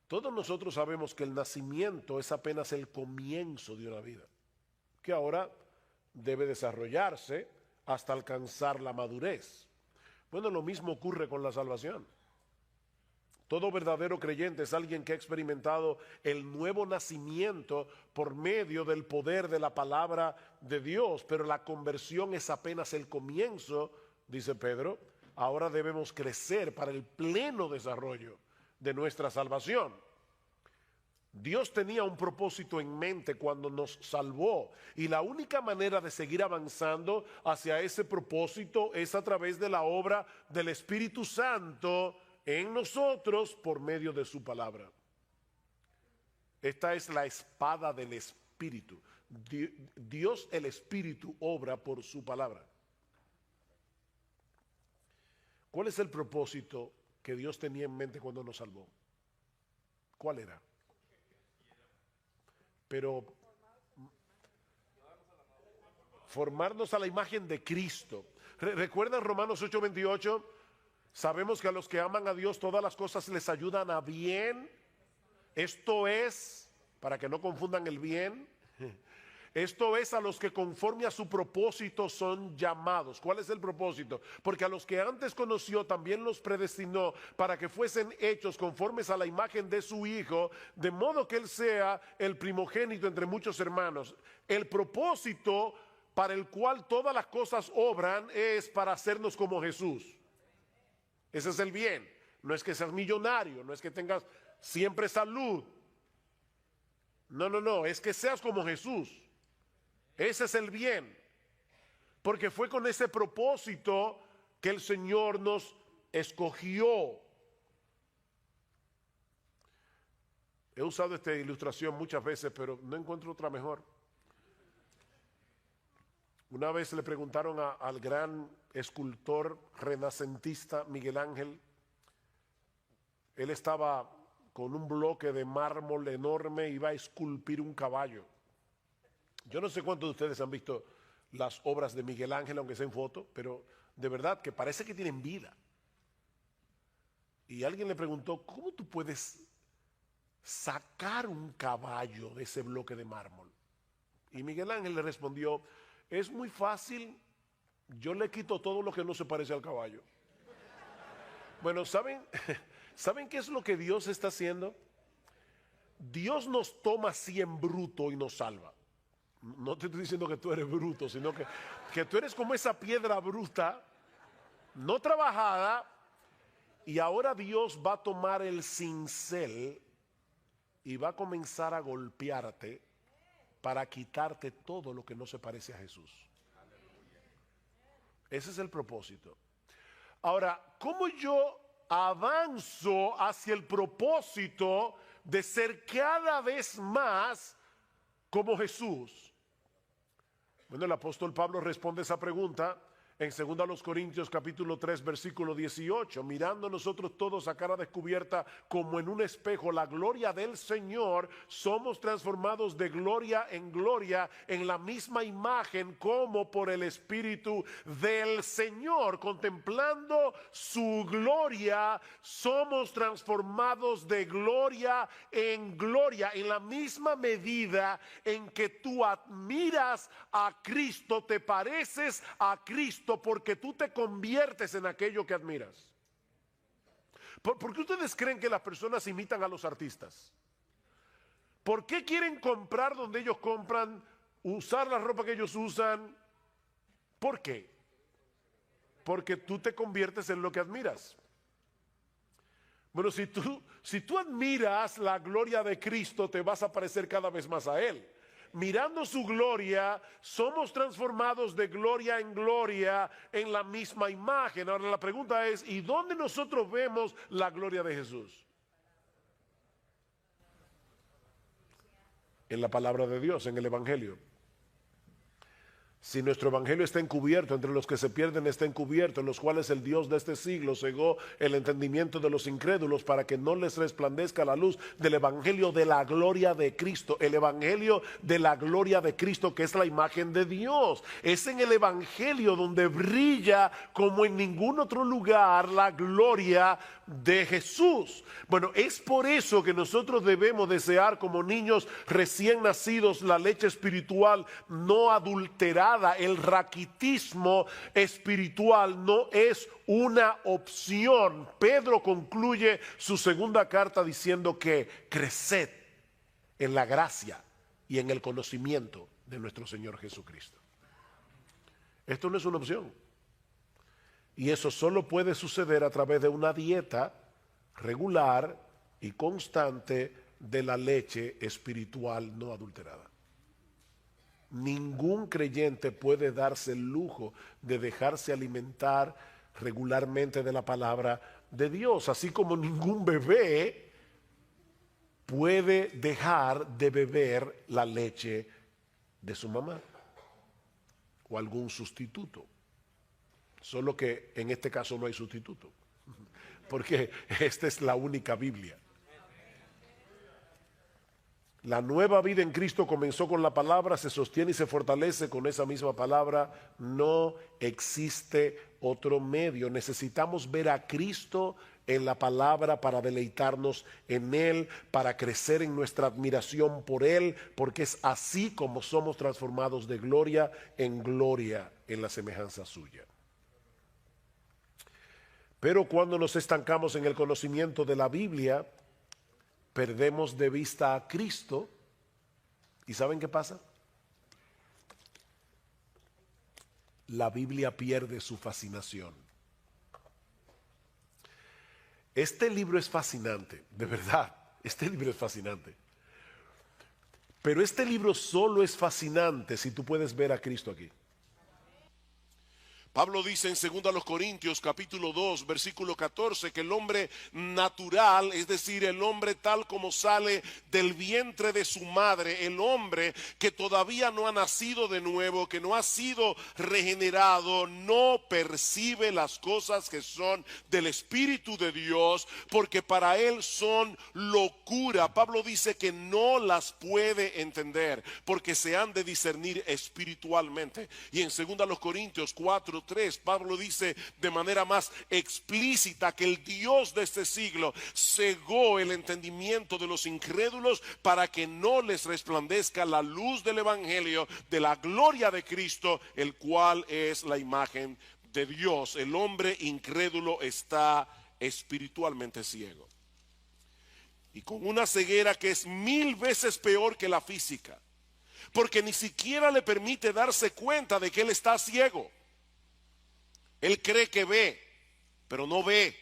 Todos nosotros sabemos que el nacimiento es apenas el comienzo de una vida, que ahora debe desarrollarse hasta alcanzar la madurez. Bueno, lo mismo ocurre con la salvación. Todo verdadero creyente es alguien que ha experimentado el nuevo nacimiento por medio del poder de la palabra de Dios, pero la conversión es apenas el comienzo, dice Pedro. Ahora debemos crecer para el pleno desarrollo de nuestra salvación. Dios tenía un propósito en mente cuando nos salvó, y la única manera de seguir avanzando hacia ese propósito es a través de la obra del Espíritu Santo en nosotros por medio de su palabra. Esta es la espada del Espíritu. Dios, el Espíritu, obra por su palabra. ¿Cuál es el propósito que Dios tenía en mente cuando nos salvó? ¿Cuál era? Pero formarnos a la imagen de Cristo. ¿Recuerdan Romanos 8:28? Sabemos que a los que aman a Dios todas las cosas les ayudan a bien. Esto es, para que no confundan el bien, esto es a los que conforme a su propósito son llamados. ¿Cuál es el propósito? Porque a los que antes conoció también los predestinó para que fuesen hechos conformes a la imagen de su Hijo, de modo que Él sea el primogénito entre muchos hermanos. El propósito para el cual todas las cosas obran es para hacernos como Jesús. Ese es el bien. No es que seas millonario, no es que tengas siempre salud. No, es que seas como Jesús. Ese es el bien. Porque fue con ese propósito que el Señor nos escogió. He usado esta ilustración muchas veces, pero no encuentro otra mejor. Una vez le preguntaron al gran escultor renacentista Miguel Ángel. Él estaba con un bloque de mármol enorme, iba a esculpir un caballo. Yo no sé cuántos de ustedes han visto las obras de Miguel Ángel, aunque sea en foto, pero de verdad que parece que tienen vida. Y alguien le preguntó, ¿cómo tú puedes sacar un caballo de ese bloque de mármol? Y Miguel Ángel le respondió, es muy fácil, yo le quito todo lo que no se parece al caballo. Bueno, ¿saben qué es lo que Dios está haciendo? Dios nos toma así en bruto y nos salva. No te estoy diciendo que tú eres bruto, sino que tú eres como esa piedra bruta, no trabajada, y ahora Dios va a tomar el cincel y va a comenzar a golpearte para quitarte todo lo que no se parece a Jesús. Ese es el propósito. Ahora, ¿cómo yo avanzo hacia el propósito de ser cada vez más como Jesús? Bueno, el apóstol Pablo responde esa pregunta en 2 Corintios capítulo 3 versículo 18, mirando nosotros todos a cara descubierta como en un espejo la gloria del Señor, somos transformados de gloria en la misma imagen como por el Espíritu del Señor. Contemplando su gloria, somos transformados de gloria, en la misma medida en que tú admiras a Cristo, te pareces a Cristo, porque tú te conviertes en aquello que admiras. ¿Por qué ustedes creen que las personas imitan a los artistas? ¿Por qué quieren comprar donde ellos compran, usar la ropa que ellos usan? ¿Por qué? Porque tú te conviertes en lo que admiras. Bueno, si tú admiras la gloria de Cristo, te vas a parecer cada vez más a Él. Mirando su gloria, somos transformados de gloria en la misma imagen. Ahora la pregunta es, ¿y dónde nosotros vemos la gloria de Jesús? En la palabra de Dios, en el Evangelio. Si nuestro evangelio está encubierto, entre los que se pierden está encubierto, en los cuales el Dios de este siglo cegó el entendimiento de los incrédulos para que no les resplandezca la luz del evangelio de la gloria de Cristo. El evangelio de la gloria de Cristo, que es la imagen de Dios. Es en el evangelio donde brilla como en ningún otro lugar la gloria de Jesús. Bueno, es por eso que nosotros debemos desear como niños recién nacidos la leche espiritual no adulterada. El raquitismo espiritual no es una opción. Pedro concluye su segunda carta diciendo que creced en la gracia y en el conocimiento de nuestro Señor Jesucristo. Esto no es una opción. Y eso solo puede suceder a través de una dieta regular y constante de la leche espiritual no adulterada. Ningún creyente puede darse el lujo de dejarse alimentar regularmente de la palabra de Dios, así como ningún bebé puede dejar de beber la leche de su mamá o algún sustituto. Solo que en este caso no hay sustituto, porque esta es la única Biblia. La nueva vida en Cristo comenzó con la palabra, se sostiene y se fortalece con esa misma palabra. No existe otro medio. Necesitamos ver a Cristo en la palabra para deleitarnos en Él, para crecer en nuestra admiración por Él, porque es así como somos transformados de gloria en la semejanza suya. Pero cuando nos estancamos en el conocimiento de la Biblia, perdemos de vista a Cristo. ¿Y saben qué pasa? La Biblia pierde su fascinación. Este libro es fascinante, de verdad, este libro es fascinante. Pero este libro solo es fascinante si tú puedes ver a Cristo aquí. Pablo dice en 2 Corintios capítulo 2 versículo 14 que el hombre natural, es decir, el hombre tal como sale del vientre de su madre, el hombre que todavía no ha nacido de nuevo, que no ha sido regenerado, no percibe las cosas que son del Espíritu de Dios, porque para él son locura. Pablo dice que no las puede entender porque se han de discernir espiritualmente. Y en 2 Corintios 4:3 Pablo dice de manera más explícita que el Dios de este siglo cegó el entendimiento de los incrédulos para que no les resplandezca la luz del evangelio de la gloria de Cristo, el cual es la imagen de Dios. El hombre incrédulo está espiritualmente ciego y con una ceguera que es 1000 veces peor que la física. porque ni siquiera le permite darse cuenta de que él está ciego. Él cree que ve, pero no ve.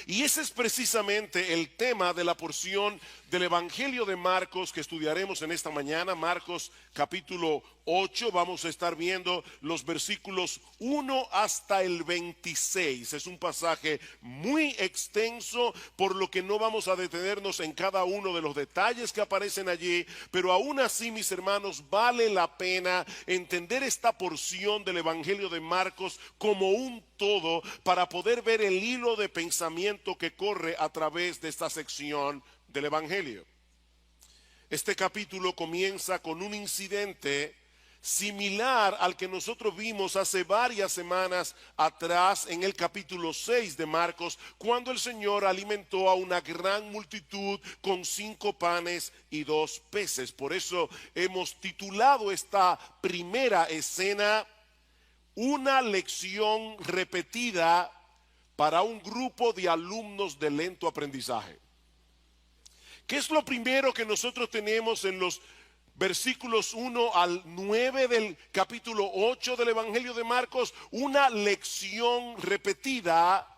Y ese es precisamente el tema de la porción del Evangelio de Marcos que estudiaremos en esta mañana. Marcos capítulo 8, vamos a estar viendo los versículos 1 hasta el 26. Es un pasaje muy extenso, por lo que no vamos a detenernos en cada uno de los detalles que aparecen allí, pero aún así, mis hermanos, vale la pena entender esta porción del Evangelio de Marcos como un todo para poder ver el hilo de pensamiento que corre a través de esta sección del Evangelio. Este capítulo comienza con un incidente similar al que nosotros vimos hace varias semanas atrás en el capítulo 6 de Marcos, cuando el Señor alimentó a una gran multitud con 5 panes y 2 peces. Por eso hemos titulado esta primera escena una lección repetida para un grupo de alumnos de lento aprendizaje. ¿Qué es lo primero que nosotros tenemos en los versículos 1 al 9 del capítulo 8 del Evangelio de Marcos? Una lección repetida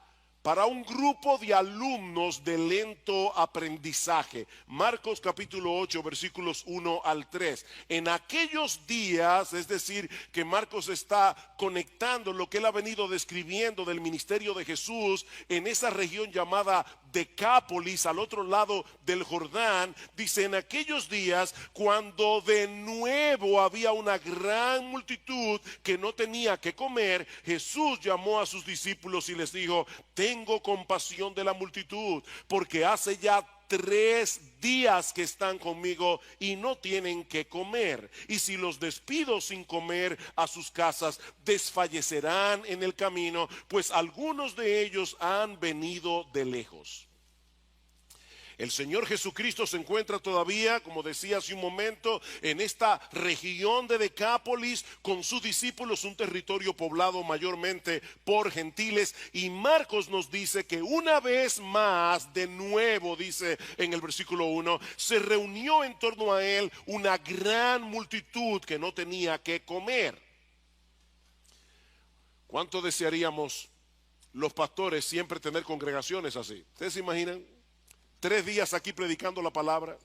para un grupo de alumnos de lento aprendizaje. Marcos capítulo 8, versículos 1 al 3. En aquellos días, es decir, que Marcos está conectando lo que él ha venido describiendo del ministerio de Jesús en esa región llamada Decápolis, al otro lado del Jordán. Dice: en aquellos días, cuando de nuevo había una gran multitud que no tenía que comer, Jesús llamó a sus discípulos y les dijo: tengo compasión de la multitud, porque hace ya 3 días que están conmigo y no tienen que comer. Y si los despido sin comer a sus casas, desfallecerán en el camino, pues algunos de ellos han venido de lejos. El Señor Jesucristo se encuentra todavía, como decía hace un momento, en esta región de Decápolis con sus discípulos, un territorio poblado mayormente por gentiles. Y Marcos nos dice que una vez más, de nuevo, dice en el versículo 1, se reunió en torno a él una gran multitud que no tenía que comer. ¿Cuánto desearíamos los pastores siempre tener congregaciones así? ¿Ustedes se imaginan? 3 días aquí predicando la palabra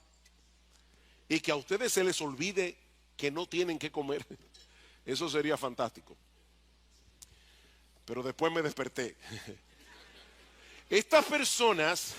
y que a ustedes se les olvide que no tienen que comer. Eso sería fantástico. Pero después me desperté. Estas personas,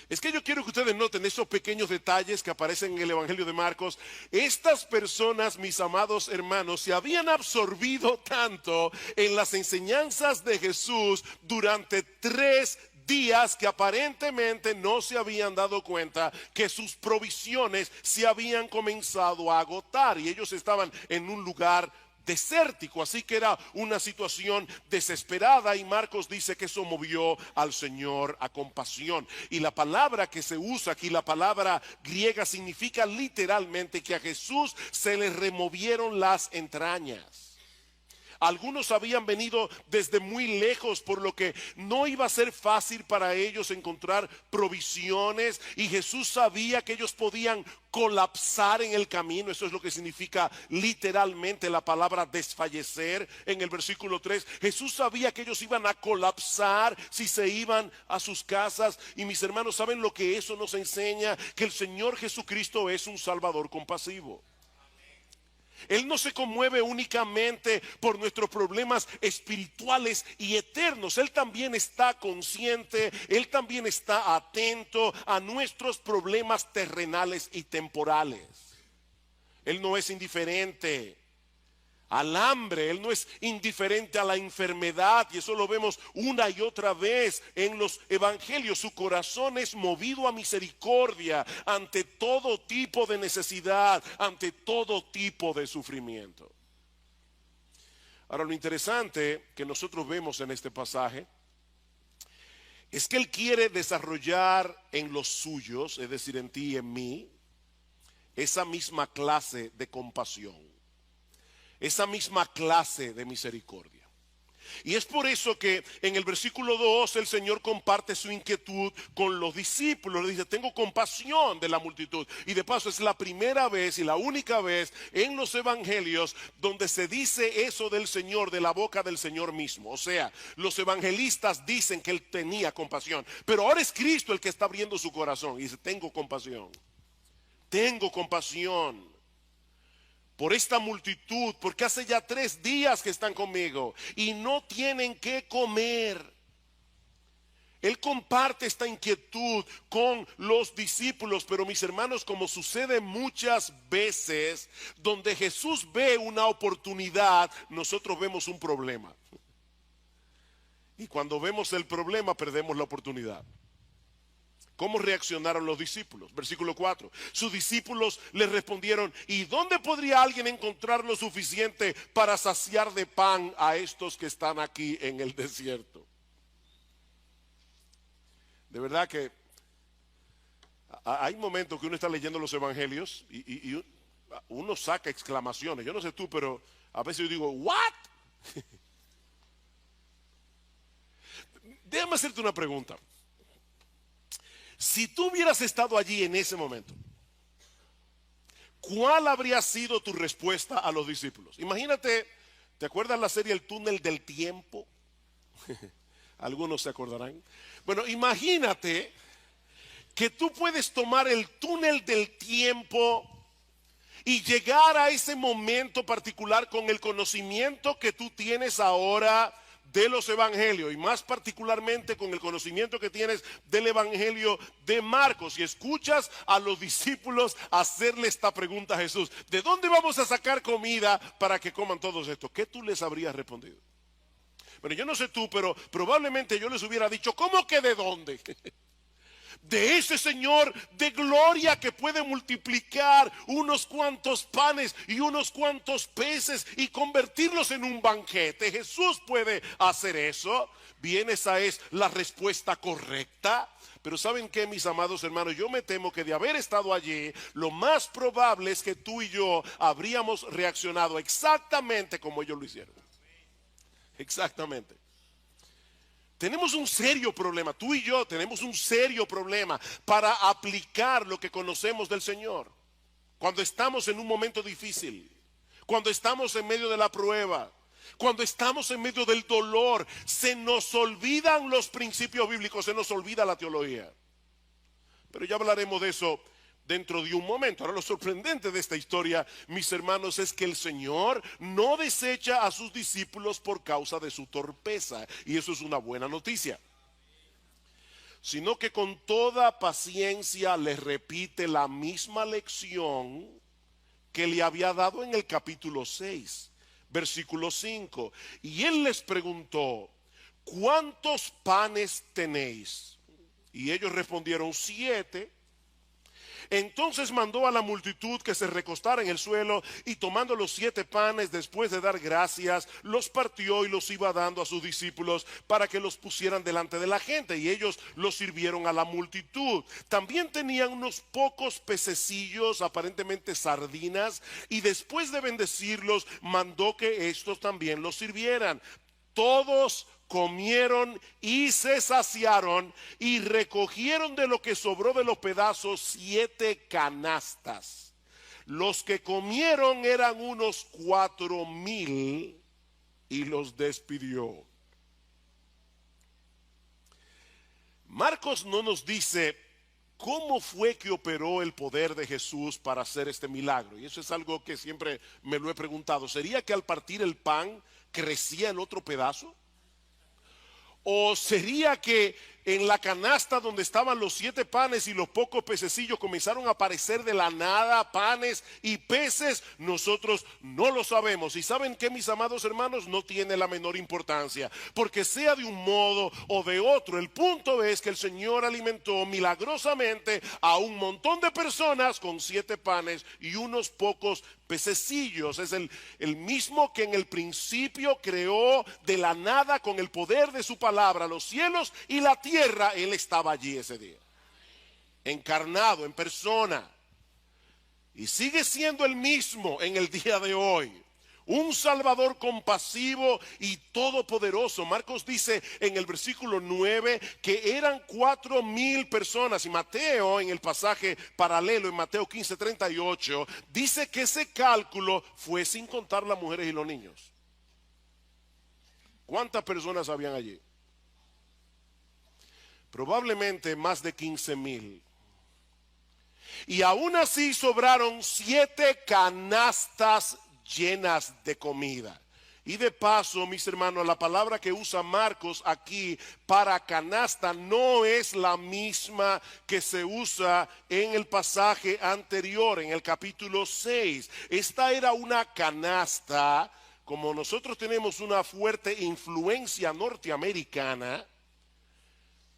es que yo quiero que ustedes noten esos pequeños detalles que aparecen en el Evangelio de Marcos. Estas personas, mis amados hermanos, se habían absorbido tanto en las enseñanzas de Jesús durante 3 días que aparentemente no se habían dado cuenta que sus provisiones se habían comenzado a agotar y ellos estaban en un lugar desértico, así que era una situación desesperada, y Marcos dice que eso movió al Señor a compasión. Y la palabra que se usa aquí, la palabra griega, significa literalmente que a Jesús se le removieron las entrañas. Algunos habían venido desde muy lejos, por lo que no iba a ser fácil para ellos encontrar provisiones, y Jesús sabía que ellos podían colapsar en el camino. Eso es lo que significa literalmente la palabra desfallecer en el versículo 3. Jesús sabía que ellos iban a colapsar si se iban a sus casas, y mis hermanos, ¿saben lo que eso nos enseña? Que el Señor Jesucristo es un Salvador compasivo. Él no se conmueve únicamente por nuestros problemas espirituales y eternos. Él también está consciente, Él también está atento a nuestros problemas terrenales y temporales. Él no es indiferente al hambre, Él no es indiferente a la enfermedad, y eso lo vemos una y otra vez en los evangelios. Su corazón es movido a misericordia ante todo tipo de necesidad, ante todo tipo de sufrimiento. Ahora, lo interesante que nosotros vemos en este pasaje es que Él quiere desarrollar en los suyos, es decir, en ti y en mí, esa misma clase de compasión, esa misma clase de misericordia. Y es por eso que en el versículo 2 el Señor comparte su inquietud con los discípulos. Le dice, tengo compasión de la multitud. Y de paso es la primera vez y la única vez en los evangelios donde se dice eso del Señor, de la boca del Señor mismo. O sea, los evangelistas dicen que Él tenía compasión. Pero ahora es Cristo el que está abriendo su corazón y dice, tengo compasión. Tengo compasión por esta multitud, porque hace ya 3 días que están conmigo y no tienen qué comer. Él comparte esta inquietud con los discípulos, pero mis hermanos, como sucede muchas veces, donde Jesús ve una oportunidad, nosotros vemos un problema. Y cuando vemos el problema, perdemos la oportunidad. ¿Cómo reaccionaron los discípulos? Versículo 4. Sus discípulos le respondieron, ¿y dónde podría alguien encontrar lo suficiente para saciar de pan a estos que están aquí en el desierto? De verdad que hay momentos que uno está leyendo los evangelios y uno saca exclamaciones. Yo no sé tú, pero a veces yo digo, ¿what? Déjame hacerte una pregunta. Si tú hubieras estado allí en ese momento, ¿cuál habría sido tu respuesta a los discípulos? Imagínate, ¿te acuerdas la serie El Túnel del Tiempo? Algunos se acordarán. Bueno, imagínate que tú puedes tomar el túnel del tiempo y llegar a ese momento particular con el conocimiento que tú tienes ahora de los evangelios, y más particularmente con el conocimiento que tienes del evangelio de Marcos, y escuchas a los discípulos hacerle esta pregunta a Jesús: ¿de dónde vamos a sacar comida para que coman todos estos? ¿Qué tú les habrías respondido? Bueno, yo no sé tú, pero probablemente yo les hubiera dicho, ¿cómo que de dónde? De ese Señor de gloria que puede multiplicar unos cuantos panes y unos cuantos peces y convertirlos en un banquete. Jesús puede hacer eso. Bien, esa es la respuesta correcta. Pero ¿saben qué, mis amados hermanos? Yo me temo que de haber estado allí, lo más probable es que tú y yo habríamos reaccionado exactamente como ellos lo hicieron. Exactamente. Tenemos un serio problema, tú y yo tenemos un serio problema para aplicar lo que conocemos del Señor. Cuando estamos en un momento difícil, cuando estamos en medio de la prueba, cuando estamos en medio del dolor, se nos olvidan los principios bíblicos, se nos olvida la teología. Pero ya hablaremos de eso dentro de un momento. Ahora, lo sorprendente de esta historia, mis hermanos, es que el Señor no desecha a sus discípulos por causa de su torpeza, y eso es una buena noticia, sino que con toda paciencia les repite la misma lección que le había dado en el capítulo 6, versículo 5. Y Él les preguntó, ¿cuántos panes tenéis? Y ellos respondieron, 7. Entonces mandó a la multitud que se recostara en el suelo, y tomando los 7 panes, después de dar gracias, los partió y los iba dando a sus discípulos para que los pusieran delante de la gente, y ellos los sirvieron a la multitud. También tenían unos pocos pececillos, aparentemente sardinas, y después de bendecirlos, mandó que estos también los sirvieran. Todos comieron y se saciaron, y recogieron de lo que sobró de los pedazos 7 canastas. Los que comieron eran unos 4,000, y los despidió. Marcos no nos dice cómo fue que operó el poder de Jesús para hacer este milagro, y eso es algo que siempre me lo he preguntado. ¿Sería que al partir el pan crecía el otro pedazo? ¿O sería que en la canasta donde estaban los 7 panes y los pocos pececillos comenzaron a aparecer de la nada panes y peces? Nosotros no lo sabemos. Y ¿saben qué, mis amados hermanos? No tiene la menor importancia, porque sea de un modo o de otro, el punto es que el Señor alimentó milagrosamente a un montón de personas con 7 panes y unos pocos pececillos. Es el mismo que en el principio creó de la nada con el poder de su palabra los cielos y la tierra. Él estaba allí ese día, encarnado en persona, y sigue siendo el mismo en el día de hoy. Un Salvador compasivo y todopoderoso. Marcos dice en el versículo 9 que eran 4,000 personas. Y Mateo, en el pasaje paralelo, en Mateo 15:38, dice que ese cálculo fue sin contar las mujeres y los niños. ¿Cuántas personas habían allí? Probablemente más de 15,000. Y aún así sobraron 7 canastas llenas de comida. Y de paso, mis hermanos, la palabra que usa Marcos aquí para canasta no es la misma que se usa en el pasaje anterior, en el capítulo 6. Esta era una canasta, como nosotros tenemos una fuerte influencia norteamericana.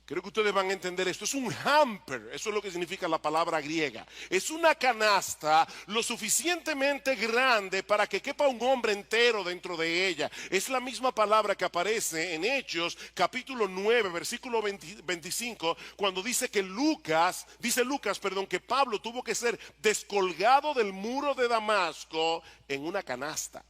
Creo que ustedes van a entender esto. Es un hamper, eso es lo que significa la palabra griega. Es una canasta lo suficientemente grande para que quepa un hombre entero dentro de ella. Es la misma palabra que aparece en Hechos capítulo 9, versículo 25, cuando dice que Lucas, que Pablo tuvo que ser descolgado del muro de Damasco en una canasta.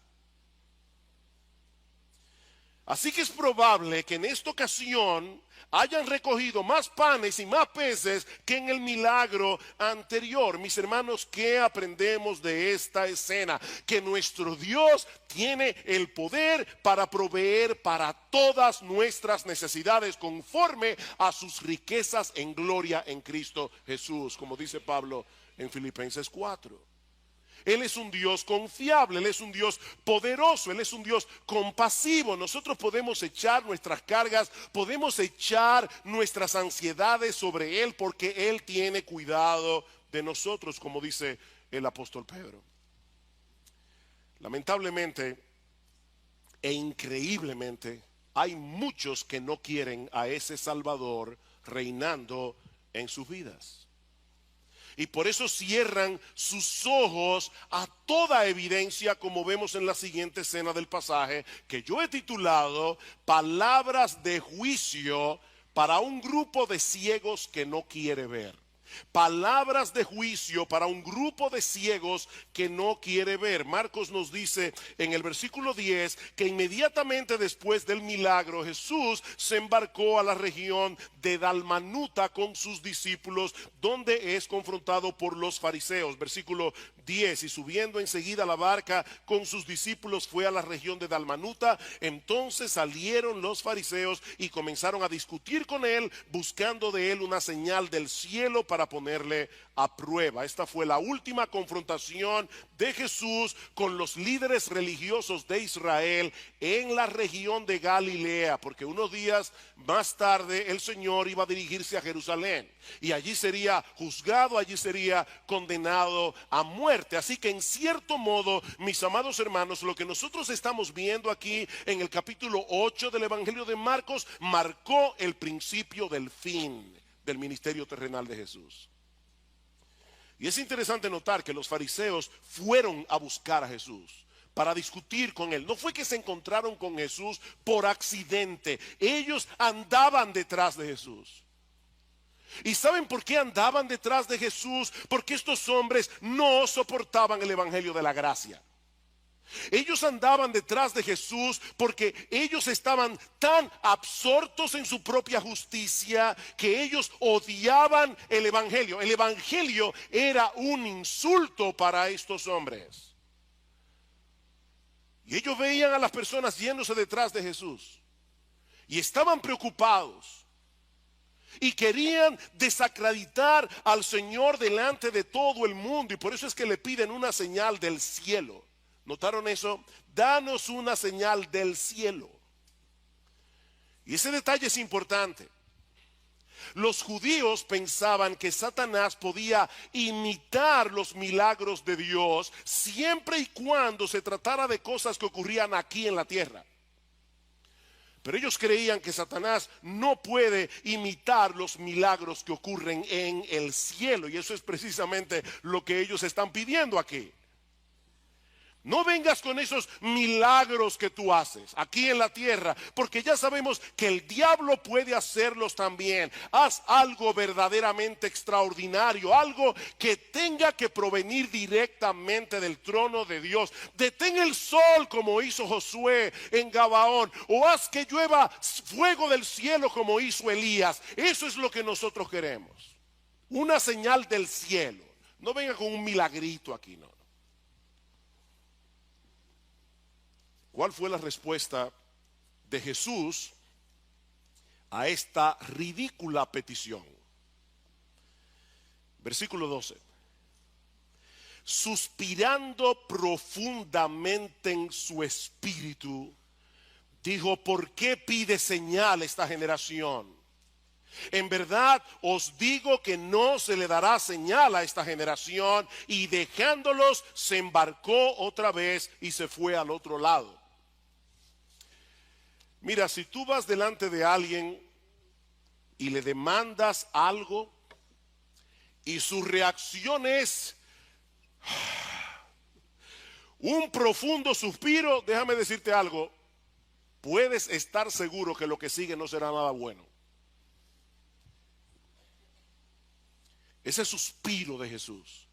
Así que es probable que en esta ocasión hayan recogido más panes y más peces que en el milagro anterior. Mis hermanos, ¿qué aprendemos de esta escena? Que nuestro Dios tiene el poder para proveer para todas nuestras necesidades conforme a sus riquezas en gloria en Cristo Jesús, como dice Pablo en Filipenses 4. Él es un Dios confiable, Él es un Dios poderoso, Él es un Dios compasivo. Nosotros podemos echar nuestras cargas, podemos echar nuestras ansiedades sobre Él porque Él tiene cuidado de nosotros, como dice el apóstol Pedro. Lamentablemente e increíblemente, hay muchos que no quieren a ese Salvador reinando en sus vidas. Y por eso cierran sus ojos a toda evidencia, como vemos en la siguiente escena del pasaje, que yo he titulado Palabras de juicio para un grupo de ciegos que no quiere ver. Palabras de juicio para un grupo de ciegos que no quiere ver. Marcos nos dice en el versículo 10 que inmediatamente después del milagro Jesús se embarcó a la región de Dalmanuta con sus discípulos, donde es confrontado por los fariseos. Versículo 10: y subiendo enseguida a la barca con sus discípulos fue a la región de Dalmanuta. Entonces salieron los fariseos y comenzaron a discutir con él, buscando de él una señal del cielo para ponerle a prueba. Esta fue la última confrontación de Jesús con los líderes religiosos de Israel en la región de Galilea, porque unos días más tarde el Señor iba a dirigirse a Jerusalén y allí sería juzgado, allí sería condenado a muerte. Así que en cierto modo, mis amados hermanos, lo que nosotros estamos viendo aquí en el capítulo 8 del Evangelio de Marcos marcó el principio del fin del ministerio terrenal de Jesús. Y es interesante notar que los fariseos fueron a buscar a Jesús para discutir con él. No fue que se encontraron con Jesús por accidente. Ellos andaban detrás de Jesús. ¿Y saben por qué andaban detrás de Jesús? Porque estos hombres no soportaban el evangelio de la gracia. Ellos andaban detrás de Jesús porque ellos estaban tan absortos en su propia justicia que ellos odiaban el evangelio. El evangelio era un insulto para estos hombres. Y ellos veían a las personas yéndose detrás de Jesús y estaban preocupados y querían desacreditar al Señor delante de todo el mundo, y por eso es que le piden una señal del cielo. ¿Notaron eso? Danos una señal del cielo. Y ese detalle es importante. Los judíos pensaban que Satanás podía imitar los milagros de Dios siempre y cuando se tratara de cosas que ocurrían aquí en la tierra. Pero ellos creían que Satanás no puede imitar los milagros que ocurren en el cielo, y eso es precisamente lo que ellos están pidiendo aquí. No vengas con esos milagros que tú haces aquí en la tierra, porque ya sabemos que el diablo puede hacerlos también. Haz algo verdaderamente extraordinario, algo que tenga que provenir directamente del trono de Dios. Detén el sol como hizo Josué en Gabaón, o haz que llueva fuego del cielo como hizo Elías. Eso es lo que nosotros queremos. Una señal del cielo. No venga con un milagrito aquí, no. ¿Cuál fue la respuesta de Jesús a esta ridícula petición? Versículo 12. Suspirando profundamente en su espíritu, dijo: ¿por qué pide señal esta generación? En verdad os digo que no se le dará señal a esta generación. Y dejándolos, se embarcó otra vez y se fue al otro lado. Mira, si tú vas delante de alguien y le demandas algo y su reacción es un profundo suspiro, déjame decirte algo, puedes estar seguro que lo que sigue no será nada bueno. Ese suspiro de Jesús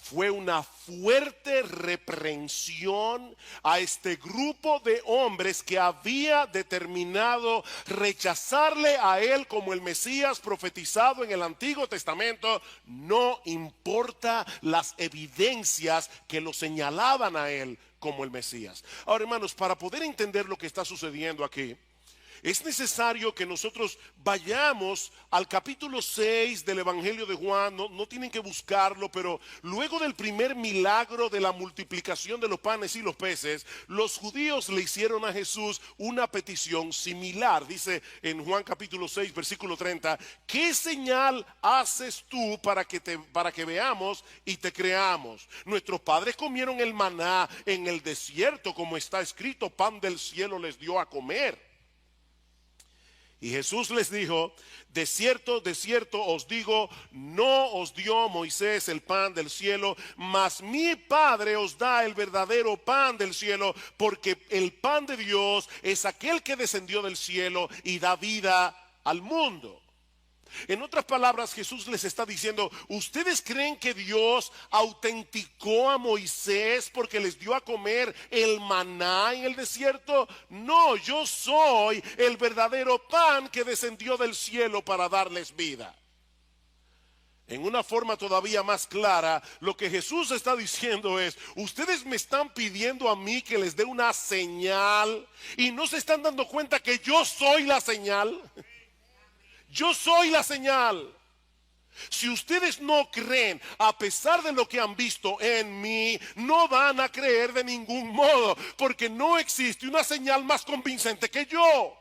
fue una fuerte reprensión a este grupo de hombres que había determinado rechazarle a él como el Mesías profetizado en el Antiguo Testamento, no importa las evidencias que lo señalaban a él como el Mesías. Ahora, hermanos, para poder entender lo que está sucediendo aquí, es necesario que nosotros vayamos al capítulo 6 del Evangelio de Juan. No tienen que buscarlo, pero luego del primer milagro de la multiplicación de los panes y los peces, los judíos le hicieron a Jesús una petición similar. Dice en Juan capítulo 6 versículo 30: ¿qué señal haces tú para que veamos y te creamos? Nuestros padres comieron el maná en el desierto, como está escrito: pan del cielo les dio a comer. Y Jesús les dijo: de cierto os digo, no os dio Moisés el pan del cielo, mas mi Padre os da el verdadero pan del cielo, porque el pan de Dios es aquel que descendió del cielo y da vida al mundo. En otras palabras, Jesús les está diciendo: ¿ustedes creen que Dios autenticó a Moisés porque les dio a comer el maná en el desierto? No, yo soy el verdadero pan que descendió del cielo para darles vida. En una forma todavía más clara, lo que Jesús está diciendo es: ustedes me están pidiendo a mí que les dé una señal y no se están dando cuenta que yo soy la señal. Yo soy la señal. Si ustedes no creen, a pesar de lo que han visto en mí, no van a creer de ningún modo, porque no existe una señal más convincente que yo.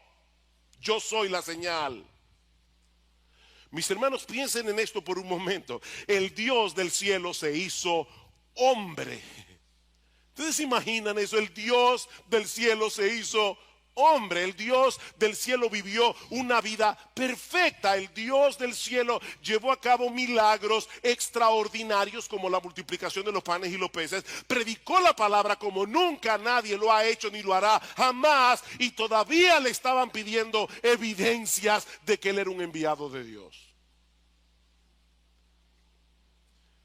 Yo soy la señal. Mis hermanos, piensen en esto por un momento. El Dios del cielo se hizo hombre. ¿Ustedes se imaginan eso? El Dios del cielo se hizo hombre. El Dios del cielo vivió una vida perfecta. El Dios del cielo llevó a cabo milagros extraordinarios como la multiplicación de los panes y los peces. Predicó la palabra como nunca nadie lo ha hecho ni lo hará jamás. Y todavía le estaban pidiendo evidencias de que él era un enviado de Dios.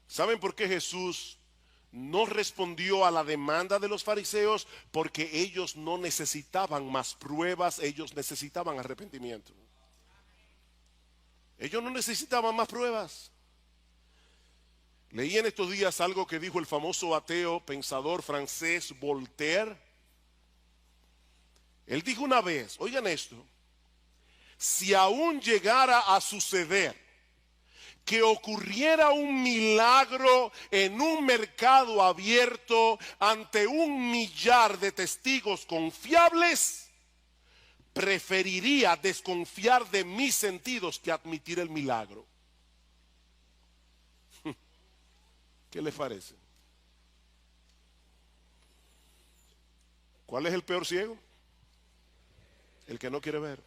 ¿Saben por qué Jesús no respondió a la demanda de los fariseos? Porque ellos no necesitaban más pruebas, ellos necesitaban arrepentimiento. Ellos no necesitaban más pruebas. Leí en estos días algo que dijo el famoso ateo pensador francés Voltaire. Él dijo una vez, oigan esto: si aún llegara a suceder que ocurriera un milagro en un mercado abierto ante 1,000,000 de testigos confiables, preferiría desconfiar de mis sentidos que admitir el milagro. ¿Qué les parece? ¿Cuál es el peor ciego? El que no quiere ver.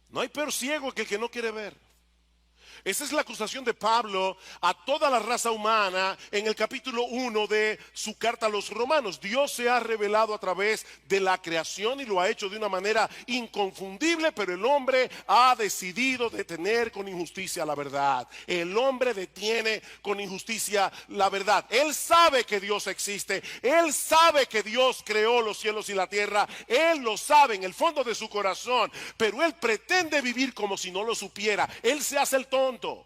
No hay peor ciego que el que no quiere ver. Esa es la acusación de Pablo a toda la raza humana en el capítulo 1 de su carta a los romanos. Dios se ha revelado a través de la creación y lo ha hecho de una manera inconfundible, pero el hombre ha decidido detener con injusticia la verdad. El hombre detiene con injusticia la verdad. Él sabe que Dios existe, él sabe que Dios creó los cielos y la tierra, él lo sabe en el fondo de su corazón, pero él pretende vivir como si no lo supiera. Él se hace el tonto.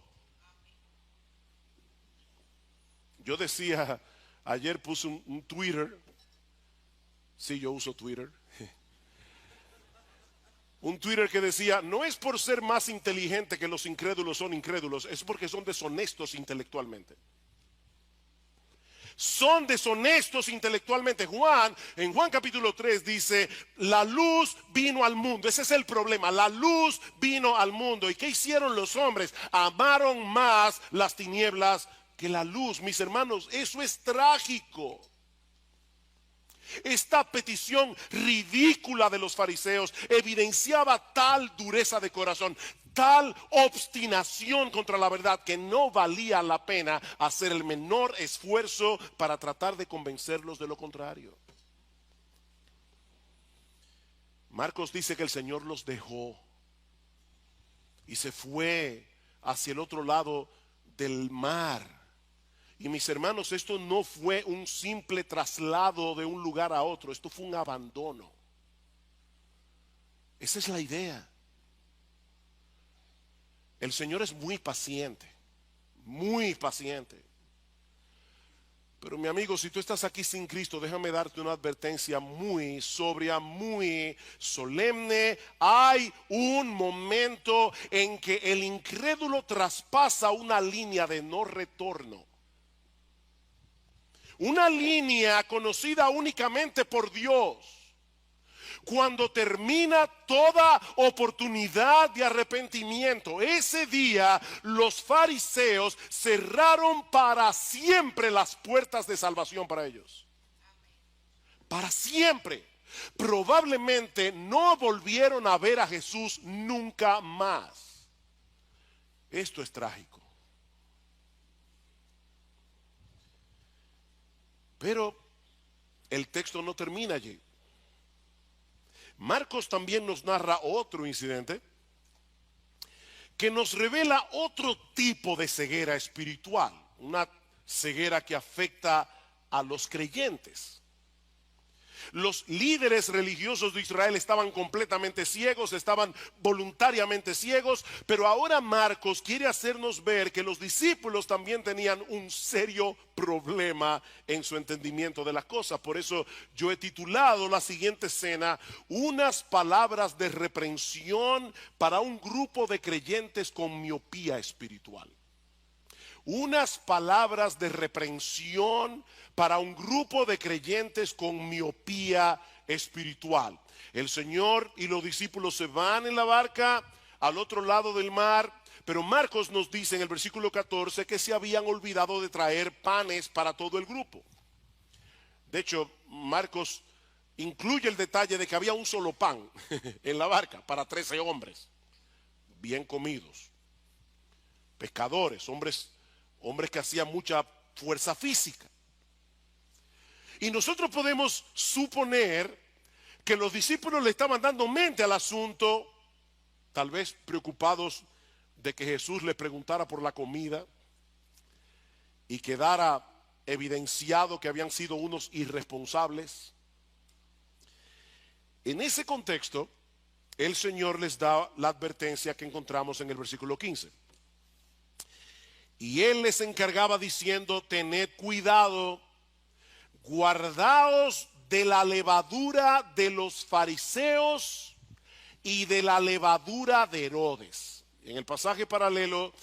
Yo decía, ayer puse un Twitter. Sí, yo uso Twitter. Un Twitter que decía, no es por ser más inteligente que los incrédulos son incrédulos, es porque son deshonestos intelectualmente. Son deshonestos intelectualmente. En Juan capítulo 3 dice, la luz vino al mundo. Ese es el problema, la luz vino al mundo. ¿Y qué hicieron los hombres? Amaron más las tinieblas que la luz. Mis hermanos, eso es trágico. Esta petición ridícula de los fariseos evidenciaba tal dureza de corazón, tal obstinación contra la verdad, que no valía la pena hacer el menor esfuerzo para tratar de convencerlos de lo contrario. Marcos dice que el Señor los dejó y se fue hacia el otro lado del mar. Y mis hermanos, esto no fue un simple traslado de un lugar a otro, esto fue un abandono. Esa es la idea. El Señor es muy paciente, muy paciente. Pero mi amigo, si tú estás aquí sin Cristo, déjame darte una advertencia muy sobria, muy solemne. Hay un momento en que el incrédulo traspasa una línea de no retorno. Una línea conocida únicamente por Dios. Cuando termina toda oportunidad de arrepentimiento, ese día los fariseos cerraron para siempre las puertas de salvación para ellos. Para siempre. Probablemente no volvieron a ver a Jesús nunca más. Esto es trágico. Pero el texto no termina allí. Marcos también nos narra otro incidente que nos revela otro tipo de ceguera espiritual, una ceguera que afecta a los creyentes. Los líderes religiosos de Israel estaban completamente ciegos, estaban voluntariamente ciegos, pero ahora Marcos quiere hacernos ver que los discípulos también tenían un serio problema en su entendimiento de las cosas. Por eso yo he titulado la siguiente escena, unas palabras de reprensión para un grupo de creyentes con miopía espiritual. Unas palabras de reprensión para un grupo de creyentes con miopía espiritual. El Señor y los discípulos se van en la barca al otro lado del mar, pero Marcos nos dice en el versículo 14 que se habían olvidado de traer panes para todo el grupo. De hecho, Marcos incluye el detalle de que había un solo pan en la barca para 13 hombres, bien comidos, pescadores, hombres que hacían mucha fuerza física. Y nosotros podemos suponer que los discípulos le estaban dando mente al asunto, tal vez preocupados de que Jesús les preguntara por la comida y quedara evidenciado que habían sido unos irresponsables. En ese contexto, el Señor les da la advertencia que encontramos en el versículo 15. Y Él les encargaba diciendo, tened cuidado, guardaos de la levadura de los fariseos y de la levadura de Herodes. En el pasaje paralelo,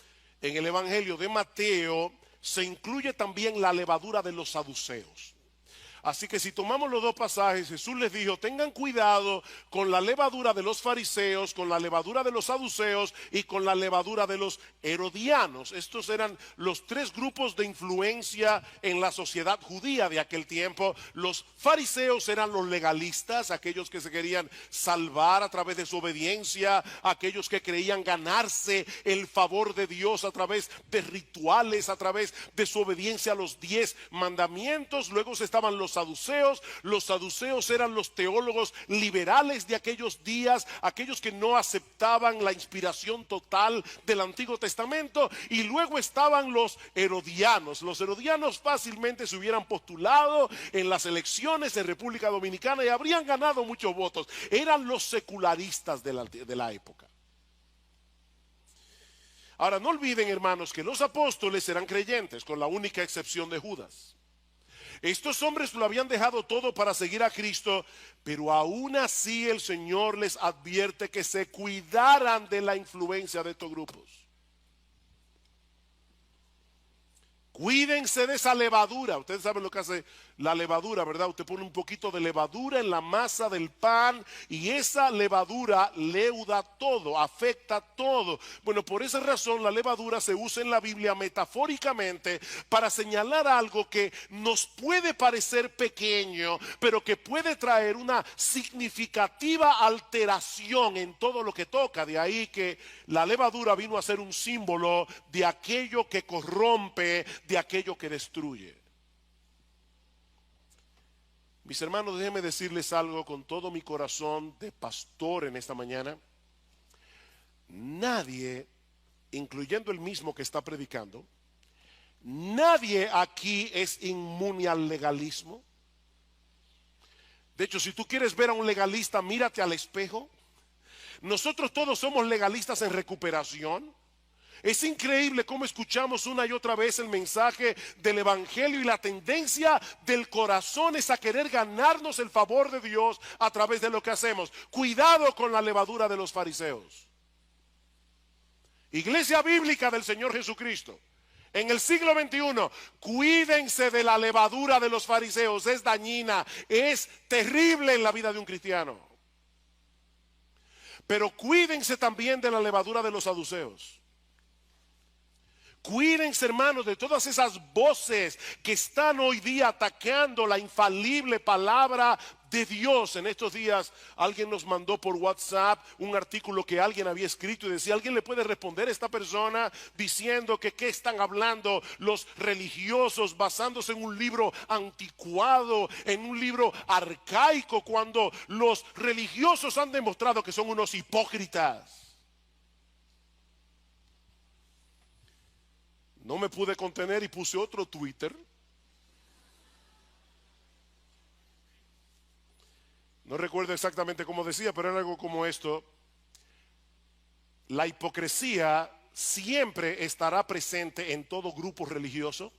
en el Evangelio de Mateo, se incluye también la levadura de los saduceos. Así que si tomamos los dos pasajes, Jesús les dijo, tengan cuidado con la levadura de los fariseos, con la levadura de los saduceos y con la levadura de los herodianos. Estos eran los tres grupos de influencia en la sociedad judía de aquel tiempo. Los fariseos eran los legalistas, aquellos que se querían salvar a través de su obediencia, aquellos que creían ganarse el favor de Dios a través de rituales, a través de su obediencia a los 10 mandamientos. Luego estaban los saduceos. Los saduceos eran los teólogos liberales de aquellos días, aquellos que no aceptaban la inspiración total del Antiguo Testamento. Y luego estaban los herodianos. Los herodianos fácilmente se hubieran postulado en las elecciones en República Dominicana y habrían ganado muchos votos. Eran los secularistas de la época. Ahora, no olviden, hermanos, que los apóstoles eran creyentes, con la única excepción de Judas. Estos hombres lo habían dejado todo para seguir a Cristo, pero aún así el Señor les advierte que se cuidaran de la influencia de estos grupos. Cuídense de esa levadura. Ustedes saben lo que hace la levadura, ¿verdad? Usted pone un poquito de levadura en la masa del pan y esa levadura leuda todo, afecta todo. Bueno, por esa razón la levadura se usa en la Biblia metafóricamente para señalar algo que nos puede parecer pequeño, pero que puede traer una significativa alteración en todo lo que toca. De ahí que la levadura vino a ser un símbolo de aquello que corrompe, de aquello que destruye. Mis hermanos, déjenme decirles algo con todo mi corazón de pastor en esta mañana. Nadie, incluyendo el mismo que está predicando, nadie aquí es inmune al legalismo. De hecho, si tú quieres ver a un legalista, mírate al espejo. Nosotros todos somos legalistas en recuperación. Es increíble cómo escuchamos una y otra vez el mensaje del evangelio y la tendencia del corazón es a querer ganarnos el favor de Dios a través de lo que hacemos. Cuidado con la levadura de los fariseos. Iglesia bíblica del Señor Jesucristo, en el siglo XXI, cuídense de la levadura de los fariseos. Es dañina, es terrible en la vida de un cristiano. Pero cuídense también de la levadura de los saduceos. Cuídense, hermanos, de todas esas voces que están hoy día atacando la infalible palabra de Dios. En estos días alguien nos mandó por WhatsApp un artículo que alguien había escrito y decía, ¿alguien le puede responder a esta persona diciendo que qué están hablando los religiosos basándose en un libro anticuado, en un libro arcaico, cuando los religiosos han demostrado que son unos hipócritas? No me pude contener y puse otro Twitter. No recuerdo exactamente cómo decía, pero era algo como esto. La hipocresía siempre estará presente en todo grupo religioso,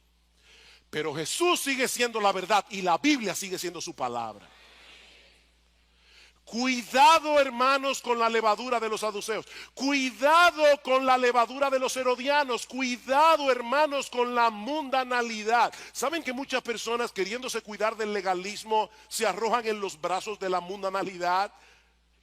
pero Jesús sigue siendo la verdad y la Biblia sigue siendo su palabra. Cuidado, hermanos, con la levadura de los saduceos. Cuidado con la levadura de los herodianos. Cuidado, hermanos, con la mundanalidad. ¿Saben que muchas personas, queriéndose cuidar del legalismo, se arrojan en los brazos de la mundanalidad?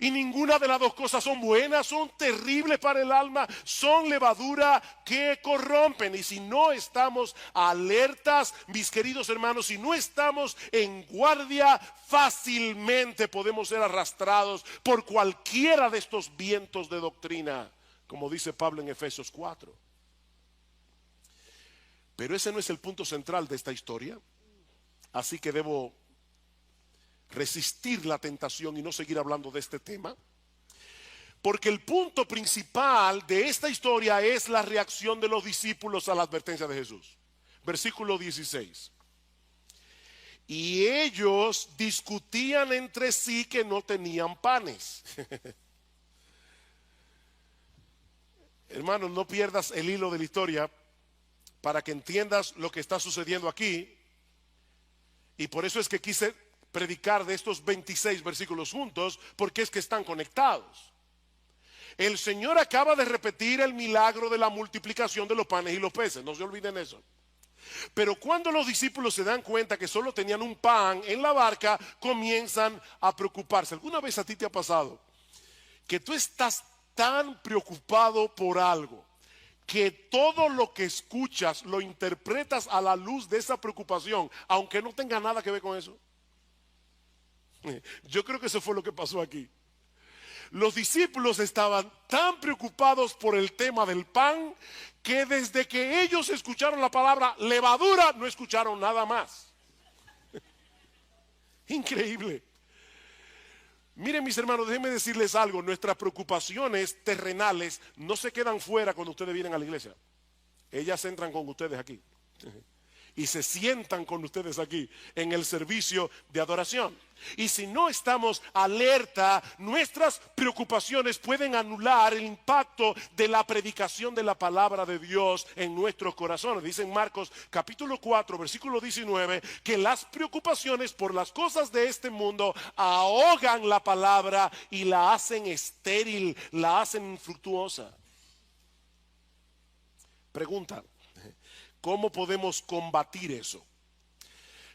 Y ninguna de las dos cosas son buenas, son terribles para el alma, son levadura que corrompen. Y si no estamos alertas, mis queridos hermanos, si no estamos en guardia, fácilmente podemos ser arrastrados por cualquiera de estos vientos de doctrina, como dice Pablo en Efesios 4. Pero ese no es el punto central de esta historia, así que debo resistir la tentación y no seguir hablando de este tema, porque el punto principal de esta historia es la reacción de los discípulos a la advertencia de Jesús. Versículo 16. Y ellos discutían entre sí que no tenían panes. Hermanos, no pierdas el hilo de la historia para que entiendas lo que está sucediendo aquí, y por eso es que quise predicar de estos 26 versículos juntos, porque es que están conectados. El Señor acaba de repetir el milagro de la multiplicación de los panes y los peces, no se olviden eso. Pero cuando los discípulos se dan cuenta que solo tenían un pan en la barca, comienzan a preocuparse. ¿Alguna vez a ti te ha pasado que tú estás tan preocupado por algo que todo lo que escuchas lo interpretas a la luz de esa preocupación, aunque no tenga nada que ver con eso? Yo creo que eso fue lo que pasó aquí. Los discípulos estaban tan preocupados por el tema del pan que desde que ellos escucharon la palabra levadura no escucharon nada más. Increíble. Miren, mis hermanos, déjenme decirles algo. Nuestras preocupaciones terrenales no se quedan fuera cuando ustedes vienen a la iglesia. Ellas entran con ustedes aquí y se sientan con ustedes aquí en el servicio de adoración. Y si no estamos alerta, nuestras preocupaciones pueden anular el impacto de la predicación de la palabra de Dios en nuestros corazones. Dice en Marcos capítulo 4, versículo 19, que las preocupaciones por las cosas de este mundo ahogan la palabra y la hacen estéril, la hacen infructuosa. Pregunta: ¿cómo podemos combatir eso?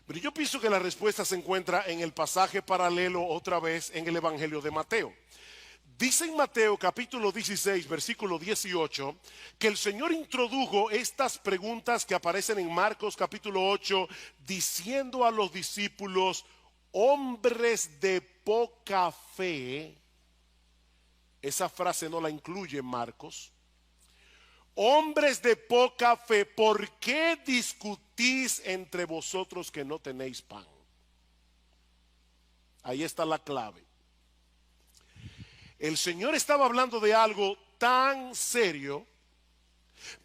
Pero yo pienso que la respuesta se encuentra en el pasaje paralelo otra vez en el Evangelio de Mateo. Dice en Mateo capítulo 16, versículo 18, que el Señor introdujo estas preguntas que aparecen en Marcos capítulo 8, diciendo a los discípulos: hombres de poca fe. Esa frase no la incluye Marcos. Hombres de poca fe, ¿por qué discutís entre vosotros que no tenéis pan? Ahí está la clave. El Señor estaba hablando de algo tan serio,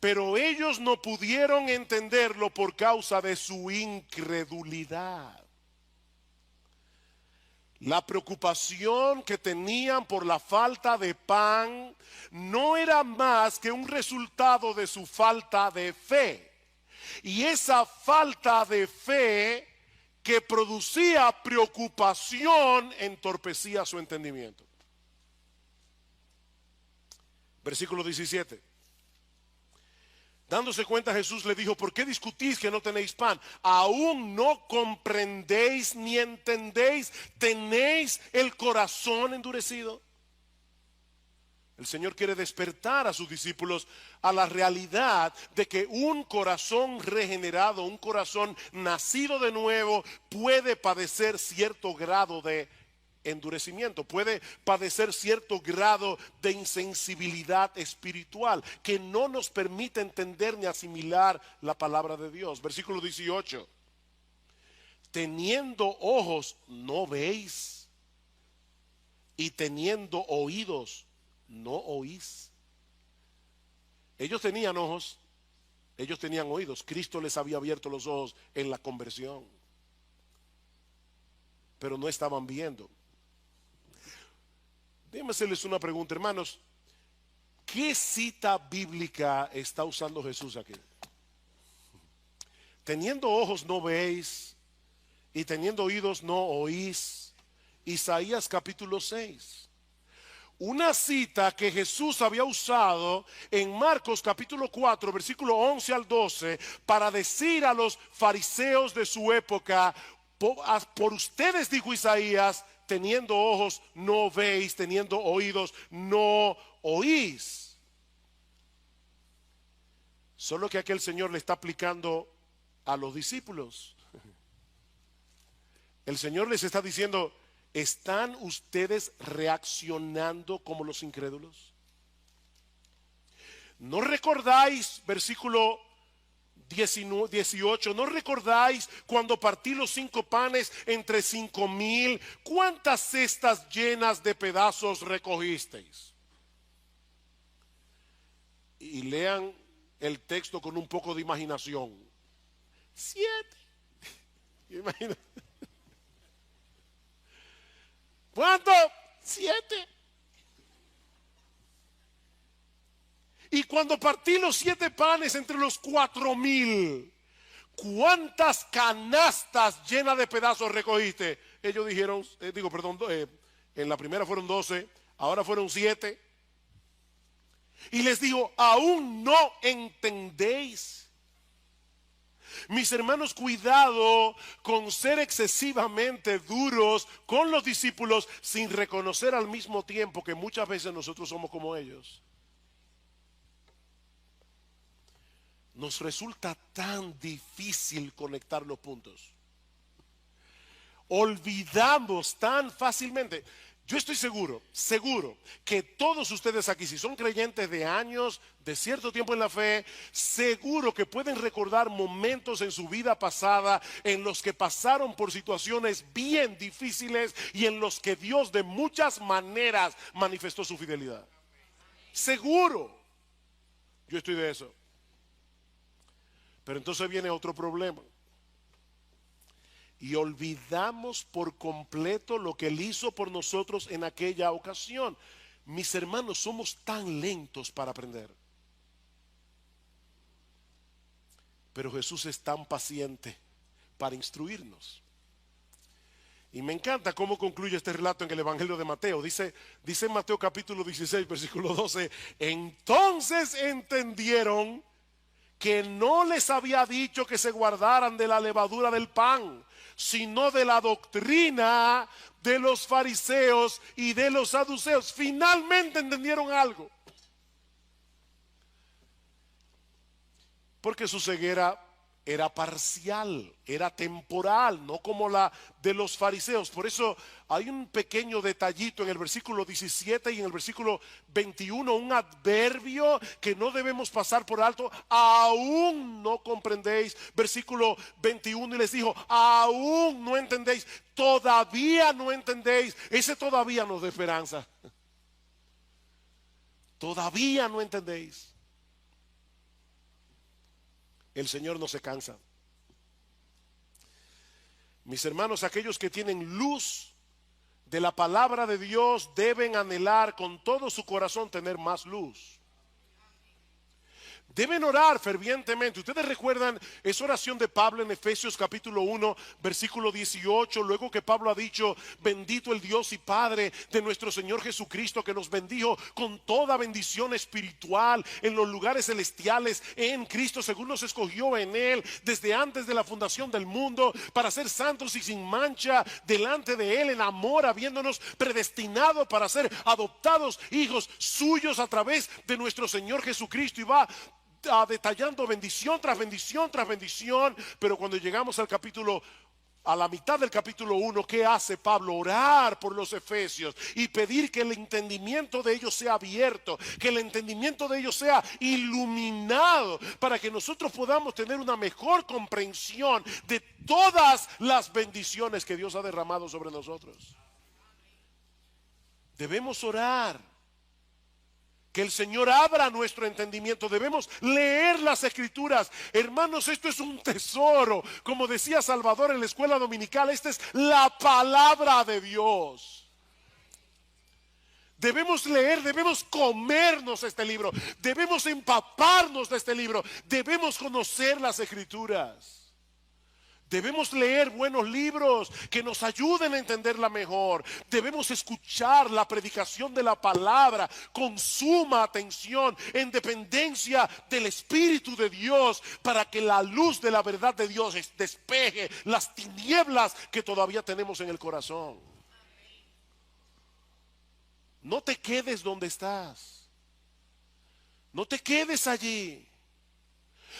pero ellos no pudieron entenderlo por causa de su incredulidad. La preocupación que tenían por la falta de pan no era más que un resultado de su falta de fe. Y esa falta de fe que producía preocupación entorpecía su entendimiento. Versículo 17. Dándose cuenta, Jesús le dijo: ¿por qué discutís que no tenéis pan? ¿Aún no comprendéis ni entendéis? ¿Tenéis el corazón endurecido? El Señor quiere despertar a sus discípulos a la realidad de que un corazón regenerado, un corazón nacido de nuevo, puede padecer cierto grado de endurecimiento, puede padecer cierto grado de insensibilidad espiritual que no nos permite entender ni asimilar la palabra de Dios. Versículo 18. Teniendo ojos no veis, y teniendo oídos no oís. Ellos tenían ojos, ellos tenían oídos. Cristo les había abierto los ojos en la conversión, pero no estaban viendo. Déjenme hacerles una pregunta, hermanos. ¿Qué cita bíblica está usando Jesús aquí? Teniendo ojos no veis, y teniendo oídos no oís. Isaías capítulo 6. Una cita que Jesús había usado en Marcos capítulo 4, versículo 11 al 12, para decir a los fariseos de su época: por ustedes, dijo Isaías, teniendo ojos no veis, teniendo oídos no oís. Solo que aquí el Señor le está aplicando a los discípulos. El Señor les está diciendo: ¿están ustedes reaccionando como los incrédulos? ¿No recordáis, versículo 18, no recordáis cuando partí los 5 panes entre 5,000? ¿Cuántas cestas llenas de pedazos recogisteis? Y lean el texto con un poco de imaginación. 7. Imagínate. ¿Cuánto? 7. Y cuando partí los 7 panes entre los 4,000, ¿cuántas canastas llenas de pedazos recogiste? Ellos dijeron, en la primera fueron 12, ahora fueron 7. Y les digo: ¿aún no entendéis? Mis hermanos, cuidado con ser excesivamente duros con los discípulos sin reconocer al mismo tiempo que muchas veces nosotros somos como ellos. Nos resulta tan difícil conectar los puntos. Olvidamos tan fácilmente. Yo estoy seguro que todos ustedes aquí, si son creyentes de años, de cierto tiempo en la fe, seguro que pueden recordar momentos en su vida pasada en los que pasaron por situaciones bien difíciles y en los que Dios de muchas maneras manifestó su fidelidad. Seguro. Yo estoy de eso. Pero entonces viene otro problema. Y olvidamos por completo lo que Él hizo por nosotros en aquella ocasión. Mis hermanos, somos tan lentos para aprender. Pero Jesús es tan paciente para instruirnos. Y me encanta cómo concluye este relato en el Evangelio de Mateo. Dice en Mateo capítulo 16, versículo 12, entonces entendieron que no les había dicho que se guardaran de la levadura del pan, sino de la doctrina de los fariseos y de los saduceos. Finalmente entendieron algo. Porque su ceguera era parcial, era temporal, no como la de los fariseos. Por eso hay un pequeño detallito en el versículo 17 y en el versículo 21, un adverbio que no debemos pasar por alto. Aún no comprendéis. Versículo 21, y les dijo, aún no entendéis, todavía no entendéis. Ese todavía nos da esperanza. Todavía no entendéis. El Señor no se cansa. Mis hermanos, aquellos que tienen luz de la palabra de Dios deben anhelar con todo su corazón tener más luz. Deben orar fervientemente. Ustedes recuerdan esa oración de Pablo en Efesios capítulo 1, versículo 18, luego que Pablo ha dicho, bendito el Dios y Padre de nuestro Señor Jesucristo, que nos bendijo con toda bendición espiritual en los lugares celestiales en Cristo, según nos escogió en Él desde antes de la fundación del mundo, para ser santos y sin mancha delante de Él en amor, habiéndonos predestinado para ser adoptados hijos suyos a través de nuestro Señor Jesucristo. Y va detallando bendición tras bendición tras bendición. Pero cuando llegamos a la mitad del capítulo 1, ¿qué hace Pablo? Orar por los efesios y pedir que el entendimiento de ellos sea abierto, que el entendimiento de ellos sea iluminado, para que nosotros podamos tener una mejor comprensión de todas las bendiciones que Dios ha derramado sobre nosotros. Debemos orar que el Señor abra nuestro entendimiento. Debemos leer las Escrituras. Hermanos, esto es un tesoro. Como decía Salvador en la escuela dominical, esta es la palabra de Dios. Debemos leer, debemos comernos este libro, debemos empaparnos de este libro, debemos conocer las Escrituras. Debemos leer buenos libros que nos ayuden a entenderla mejor. Debemos escuchar la predicación de la palabra con suma atención, en dependencia del Espíritu de Dios, para que la luz de la verdad de Dios despeje las tinieblas que todavía tenemos en el corazón. No te quedes donde estás. No te quedes allí.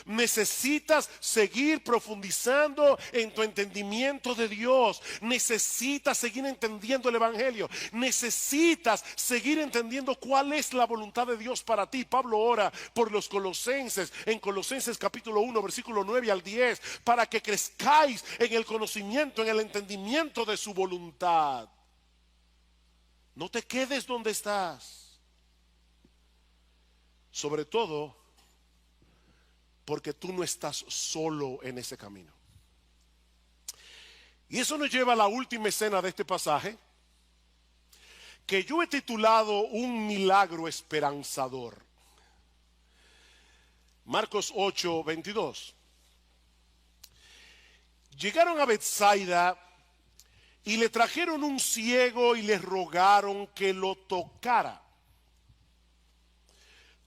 Necesitas seguir profundizando en tu entendimiento de Dios. Necesitas seguir entendiendo el Evangelio. Necesitas seguir entendiendo cuál es la voluntad de Dios para ti. Pablo ora por los colosenses en Colosenses capítulo 1, versículo 9 al 10, para que crezcáis en el conocimiento, en el entendimiento de su voluntad. No te quedes donde estás. Sobre todo porque tú no estás solo en ese camino. Y eso nos lleva a la última escena de este pasaje, que yo he titulado Un milagro esperanzador. Marcos 8, 22. Llegaron a Betsaida y le trajeron un ciego y le rogaron que lo tocara.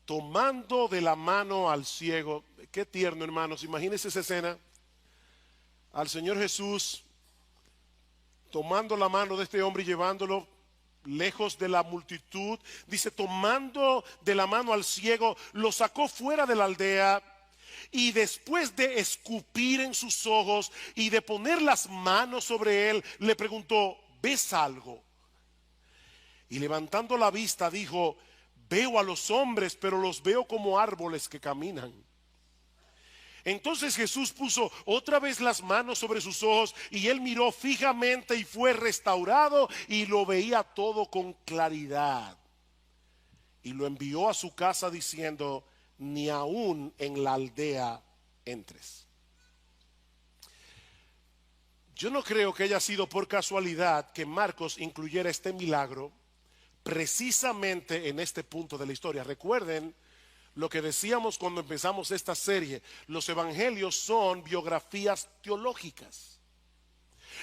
Tomando de la mano al ciego. Qué tierno, hermanos. Imagínense esa escena. al Señor Jesús, tomando la mano de este hombre y llevándolo lejos de la multitud. Dice, tomando de la mano al ciego, lo sacó fuera de la aldea. Y después de escupir en sus ojos y de poner las manos sobre él, le preguntó, ¿ves algo? Y levantando la vista dijo, veo a los hombres, pero los veo como árboles que caminan. Entonces Jesús puso otra vez las manos sobre sus ojos y él miró fijamente y fue restaurado y lo veía todo con claridad. Y lo envió a su casa diciendo, ni aún en la aldea entres. Yo no creo que haya sido por casualidad que Marcos incluyera este milagro precisamente en este punto de la historia. Recuerden lo que decíamos cuando empezamos esta serie. Los evangelios son biografías teológicas.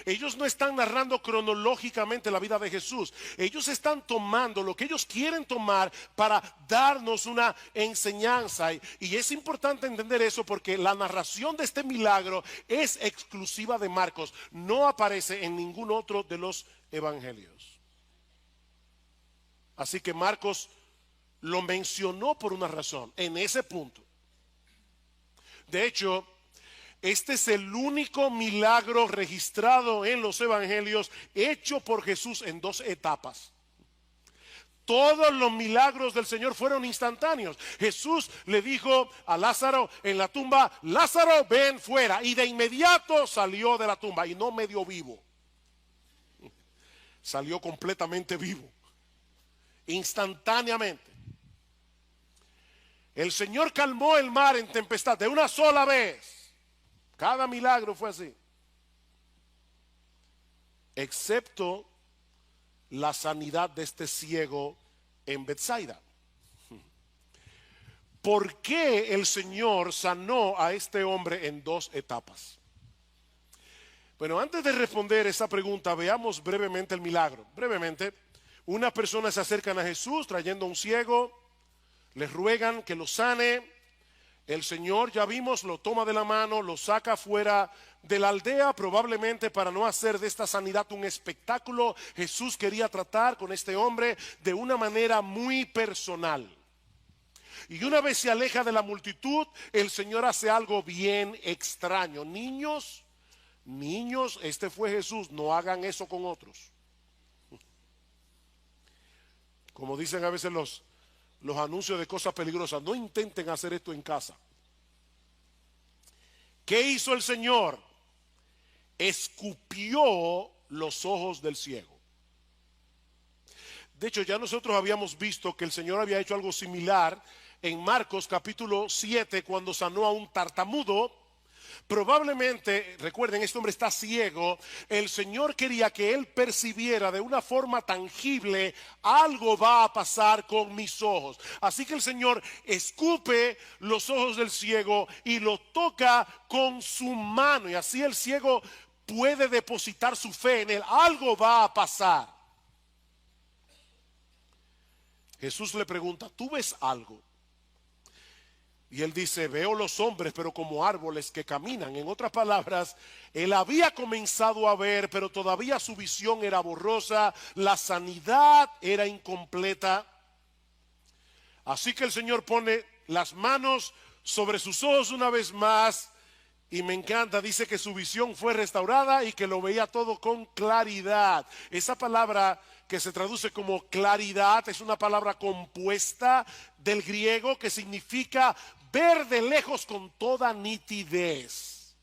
Ellos no están narrando cronológicamente la vida de Jesús. Ellos están tomando lo que ellos quieren tomar para darnos una enseñanza. Y es importante entender eso porque la narración de este milagro es exclusiva de Marcos. No aparece en ningún otro de los evangelios. Así que Marcos lo mencionó por una razón, en ese punto. De hecho, este es el único milagro registrado en los evangelios hecho por Jesús en dos etapas. Todos los milagros del Señor fueron instantáneos. Jesús le dijo a Lázaro en la tumba, Lázaro, ven fuera. Y de inmediato salió de la tumba y no medio vivo. Salió completamente vivo. Instantáneamente. El Señor calmó el mar en tempestad de una sola vez. Cada milagro fue así. Excepto la sanidad de este ciego en Betsaida. ¿Por qué el Señor sanó a este hombre en dos etapas? Bueno, antes de responder esa pregunta, veamos brevemente el milagro. Brevemente, unas personas se acercan a Jesús trayendo a un ciego, les ruegan que lo sane. El Señor, ya vimos, lo toma de la mano, lo saca fuera de la aldea, probablemente para no hacer de esta sanidad un espectáculo. Jesús quería tratar con este hombre de una manera muy personal. Y una vez se aleja de la multitud, el Señor hace algo bien extraño. Niños, este fue Jesús, no hagan eso con otros. Como dicen a veces los anuncios de cosas peligrosas, no intenten hacer esto en casa. ¿Qué hizo el Señor? Escupió los ojos del ciego. De hecho, ya nosotros habíamos visto que el Señor había hecho algo similar en Marcos capítulo 7 cuando sanó a un tartamudo. Probablemente, recuerden, este hombre está ciego. El Señor quería que él percibiera de una forma tangible, algo va a pasar con mis ojos. Así que el Señor escupe los ojos del ciego y lo toca con su mano. Y así el ciego puede depositar su fe en él. Algo va a pasar. Jesús le pregunta, ¿tú ves algo? Y él dice, veo los hombres, pero como árboles que caminan. En otras palabras, él había comenzado a ver, pero todavía su visión era borrosa, la sanidad era incompleta. Así que el Señor pone las manos sobre sus ojos una vez más, y me encanta, dice que su visión fue restaurada y que lo veía todo con claridad. Esa palabra que se traduce como claridad es una palabra compuesta del griego que significa ver de lejos con toda nitidez.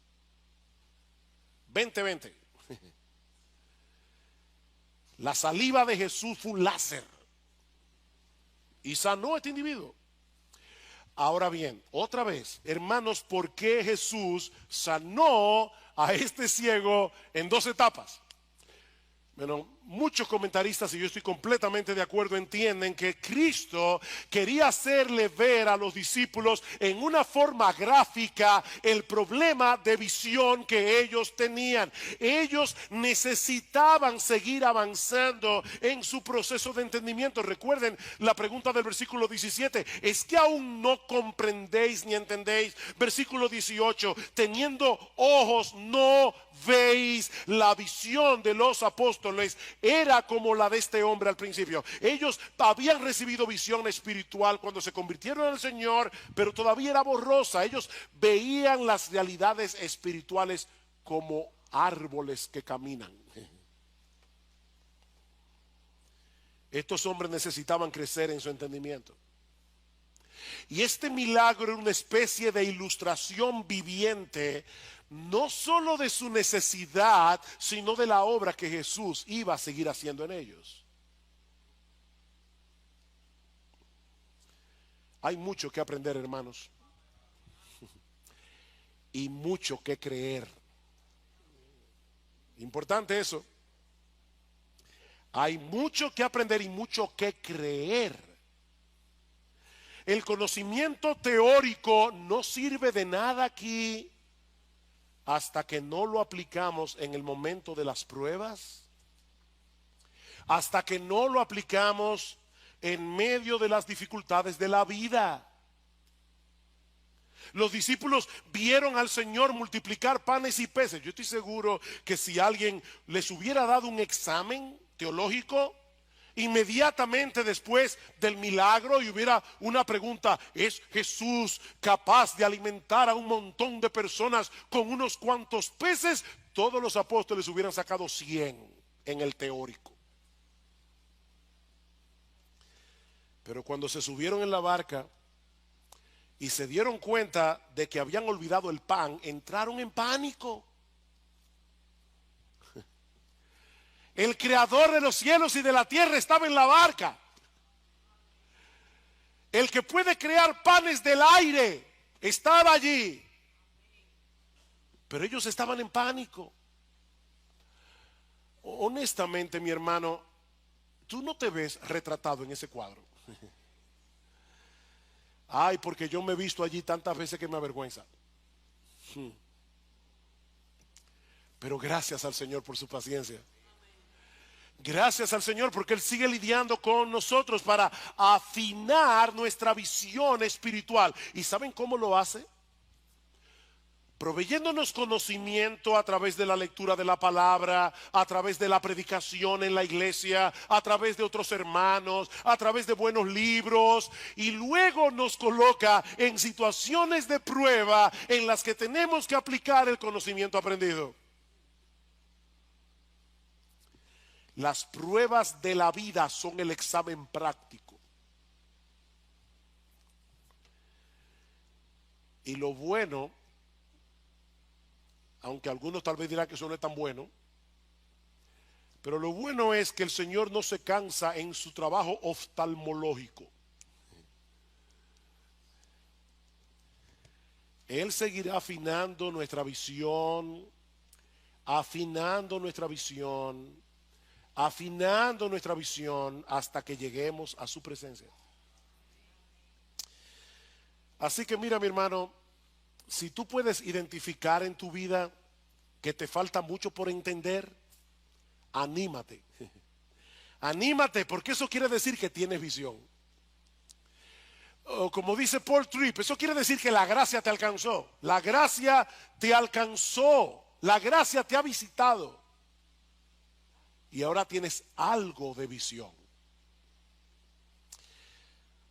20. La saliva de Jesús fue un láser y sanó a este individuo. Ahora bien, otra vez, hermanos, ¿por qué Jesús sanó a este ciego en dos etapas? Bueno, muchos comentaristas, y yo estoy completamente de acuerdo, entienden que Cristo quería hacerle ver a los discípulos en una forma gráfica el problema de visión que ellos tenían. Ellos necesitaban seguir avanzando en su proceso de entendimiento. Recuerden la pregunta del versículo 17: ¿es que aún no comprendéis ni entendéis? Versículo 18: teniendo ojos no veis. La visión de los apóstoles era como la de este hombre al principio. Ellos habían recibido visión espiritual cuando se convirtieron al Señor, pero todavía era borrosa. Ellos veían las realidades espirituales como árboles que caminan. Estos hombres necesitaban crecer en su entendimiento. Y este milagro era una especie de ilustración viviente, no solo de su necesidad, sino de la obra que Jesús iba a seguir haciendo en ellos. Hay mucho que aprender, hermanos, y mucho que creer. Importante eso. Hay mucho que aprender y mucho que creer. El conocimiento teórico no sirve de nada aquí hasta que no lo aplicamos en el momento de las pruebas, hasta que no lo aplicamos en medio de las dificultades de la vida. Los discípulos vieron al Señor multiplicar panes y peces. Yo estoy seguro que si alguien les hubiera dado un examen teológico inmediatamente después del milagro y hubiera una pregunta: ¿es Jesús capaz de alimentar a un montón de personas con unos cuantos peces? Todos los apóstoles hubieran sacado 100 en el teórico. Pero cuando se subieron en la barca y se dieron cuenta de que habían olvidado el pan, entraron en pánico. El creador de los cielos y de la tierra estaba en la barca. El que puede crear panes del aire estaba allí. Pero ellos estaban en pánico. Honestamente, mi hermano, tú no te ves retratado en ese cuadro. Ay, porque yo me he visto allí tantas veces que me avergüenza. Pero gracias al Señor por su paciencia. Gracias al Señor porque Él sigue lidiando con nosotros para afinar nuestra visión espiritual. ¿Y saben cómo lo hace? Proveyéndonos conocimiento a través de la lectura de la palabra, a través de la predicación en la iglesia, a través de otros hermanos, a través de buenos libros, y luego nos coloca en situaciones de prueba en las que tenemos que aplicar el conocimiento aprendido. Las pruebas de la vida son el examen práctico. Y lo bueno, aunque algunos tal vez dirán que eso no es tan bueno, pero lo bueno es que el Señor no se cansa en su trabajo oftalmológico. Él seguirá afinando nuestra visión, afinando nuestra visión, afinando nuestra visión hasta que lleguemos a su presencia. Así que mira, mi hermano, si tú puedes identificar en tu vida que te falta mucho por entender, anímate. Anímate, porque eso quiere decir que tienes visión. O como dice Paul Tripp, eso quiere decir que la gracia te alcanzó. La gracia te alcanzó. La gracia te ha visitado. Y ahora tienes algo de visión.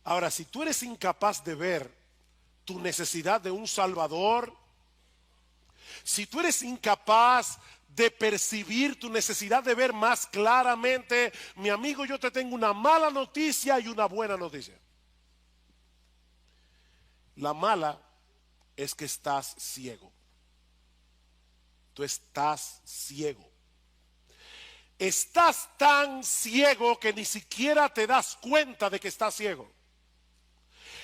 Ahora, si tú eres incapaz de ver tu necesidad de un Salvador, si tú eres incapaz de percibir tu necesidad de ver más claramente, mi amigo, yo te tengo una mala noticia y una buena noticia. La mala es que estás ciego. Tú estás ciego. Estás tan ciego que ni siquiera te das cuenta de que estás ciego.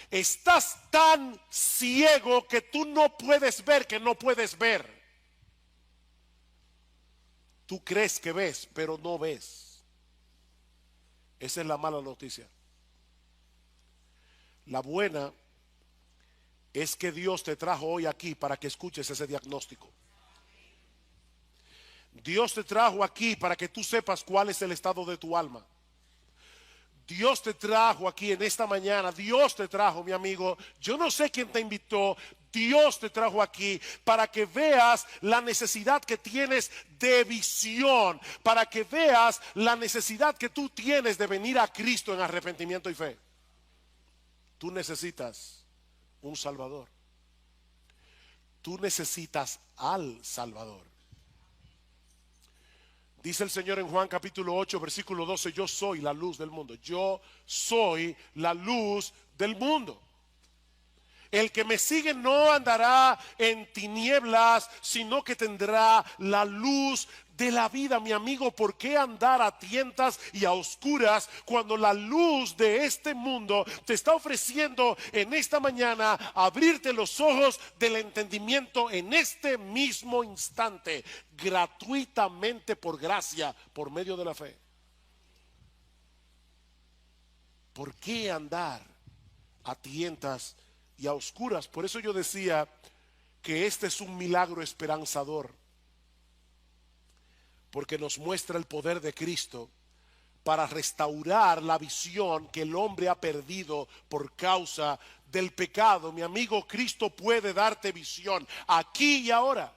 Estás tan ciego que tú no puedes ver que no puedes ver. Tú crees que ves, pero no ves. Esa es la mala noticia. La buena es que Dios te trajo hoy aquí para que escuches ese diagnóstico. Dios te trajo aquí para que tú sepas cuál es el estado de tu alma. Dios te trajo aquí en esta mañana. Dios te trajo, mi amigo. Yo no sé quién te invitó. Dios te trajo aquí para que veas la necesidad que tienes de visión, para que veas la necesidad que tú tienes de venir a Cristo en arrepentimiento y fe. Tú necesitas un Salvador. Tú necesitas al Salvador. Dice el Señor en Juan capítulo 8, versículo 12, yo soy la luz del mundo. Yo soy la luz del mundo. El que me sigue no andará en tinieblas, sino que tendrá la luz de la vida. Mi amigo, ¿por qué andar a tientas y a oscuras cuando la luz de este mundo te está ofreciendo en esta mañana abrirte los ojos del entendimiento en este mismo instante, gratuitamente por gracia, por medio de la fe? ¿Por qué andar a tientas y a oscuras? Por eso yo decía que este es un milagro esperanzador, porque nos muestra el poder de Cristo para restaurar la visión que el hombre ha perdido por causa del pecado. Mi amigo, Cristo puede darte visión aquí y ahora.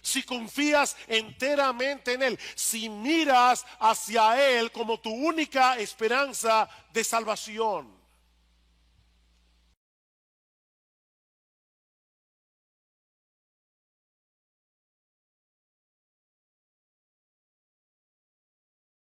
Si confías enteramente en Él, si miras hacia Él como tu única esperanza de salvación.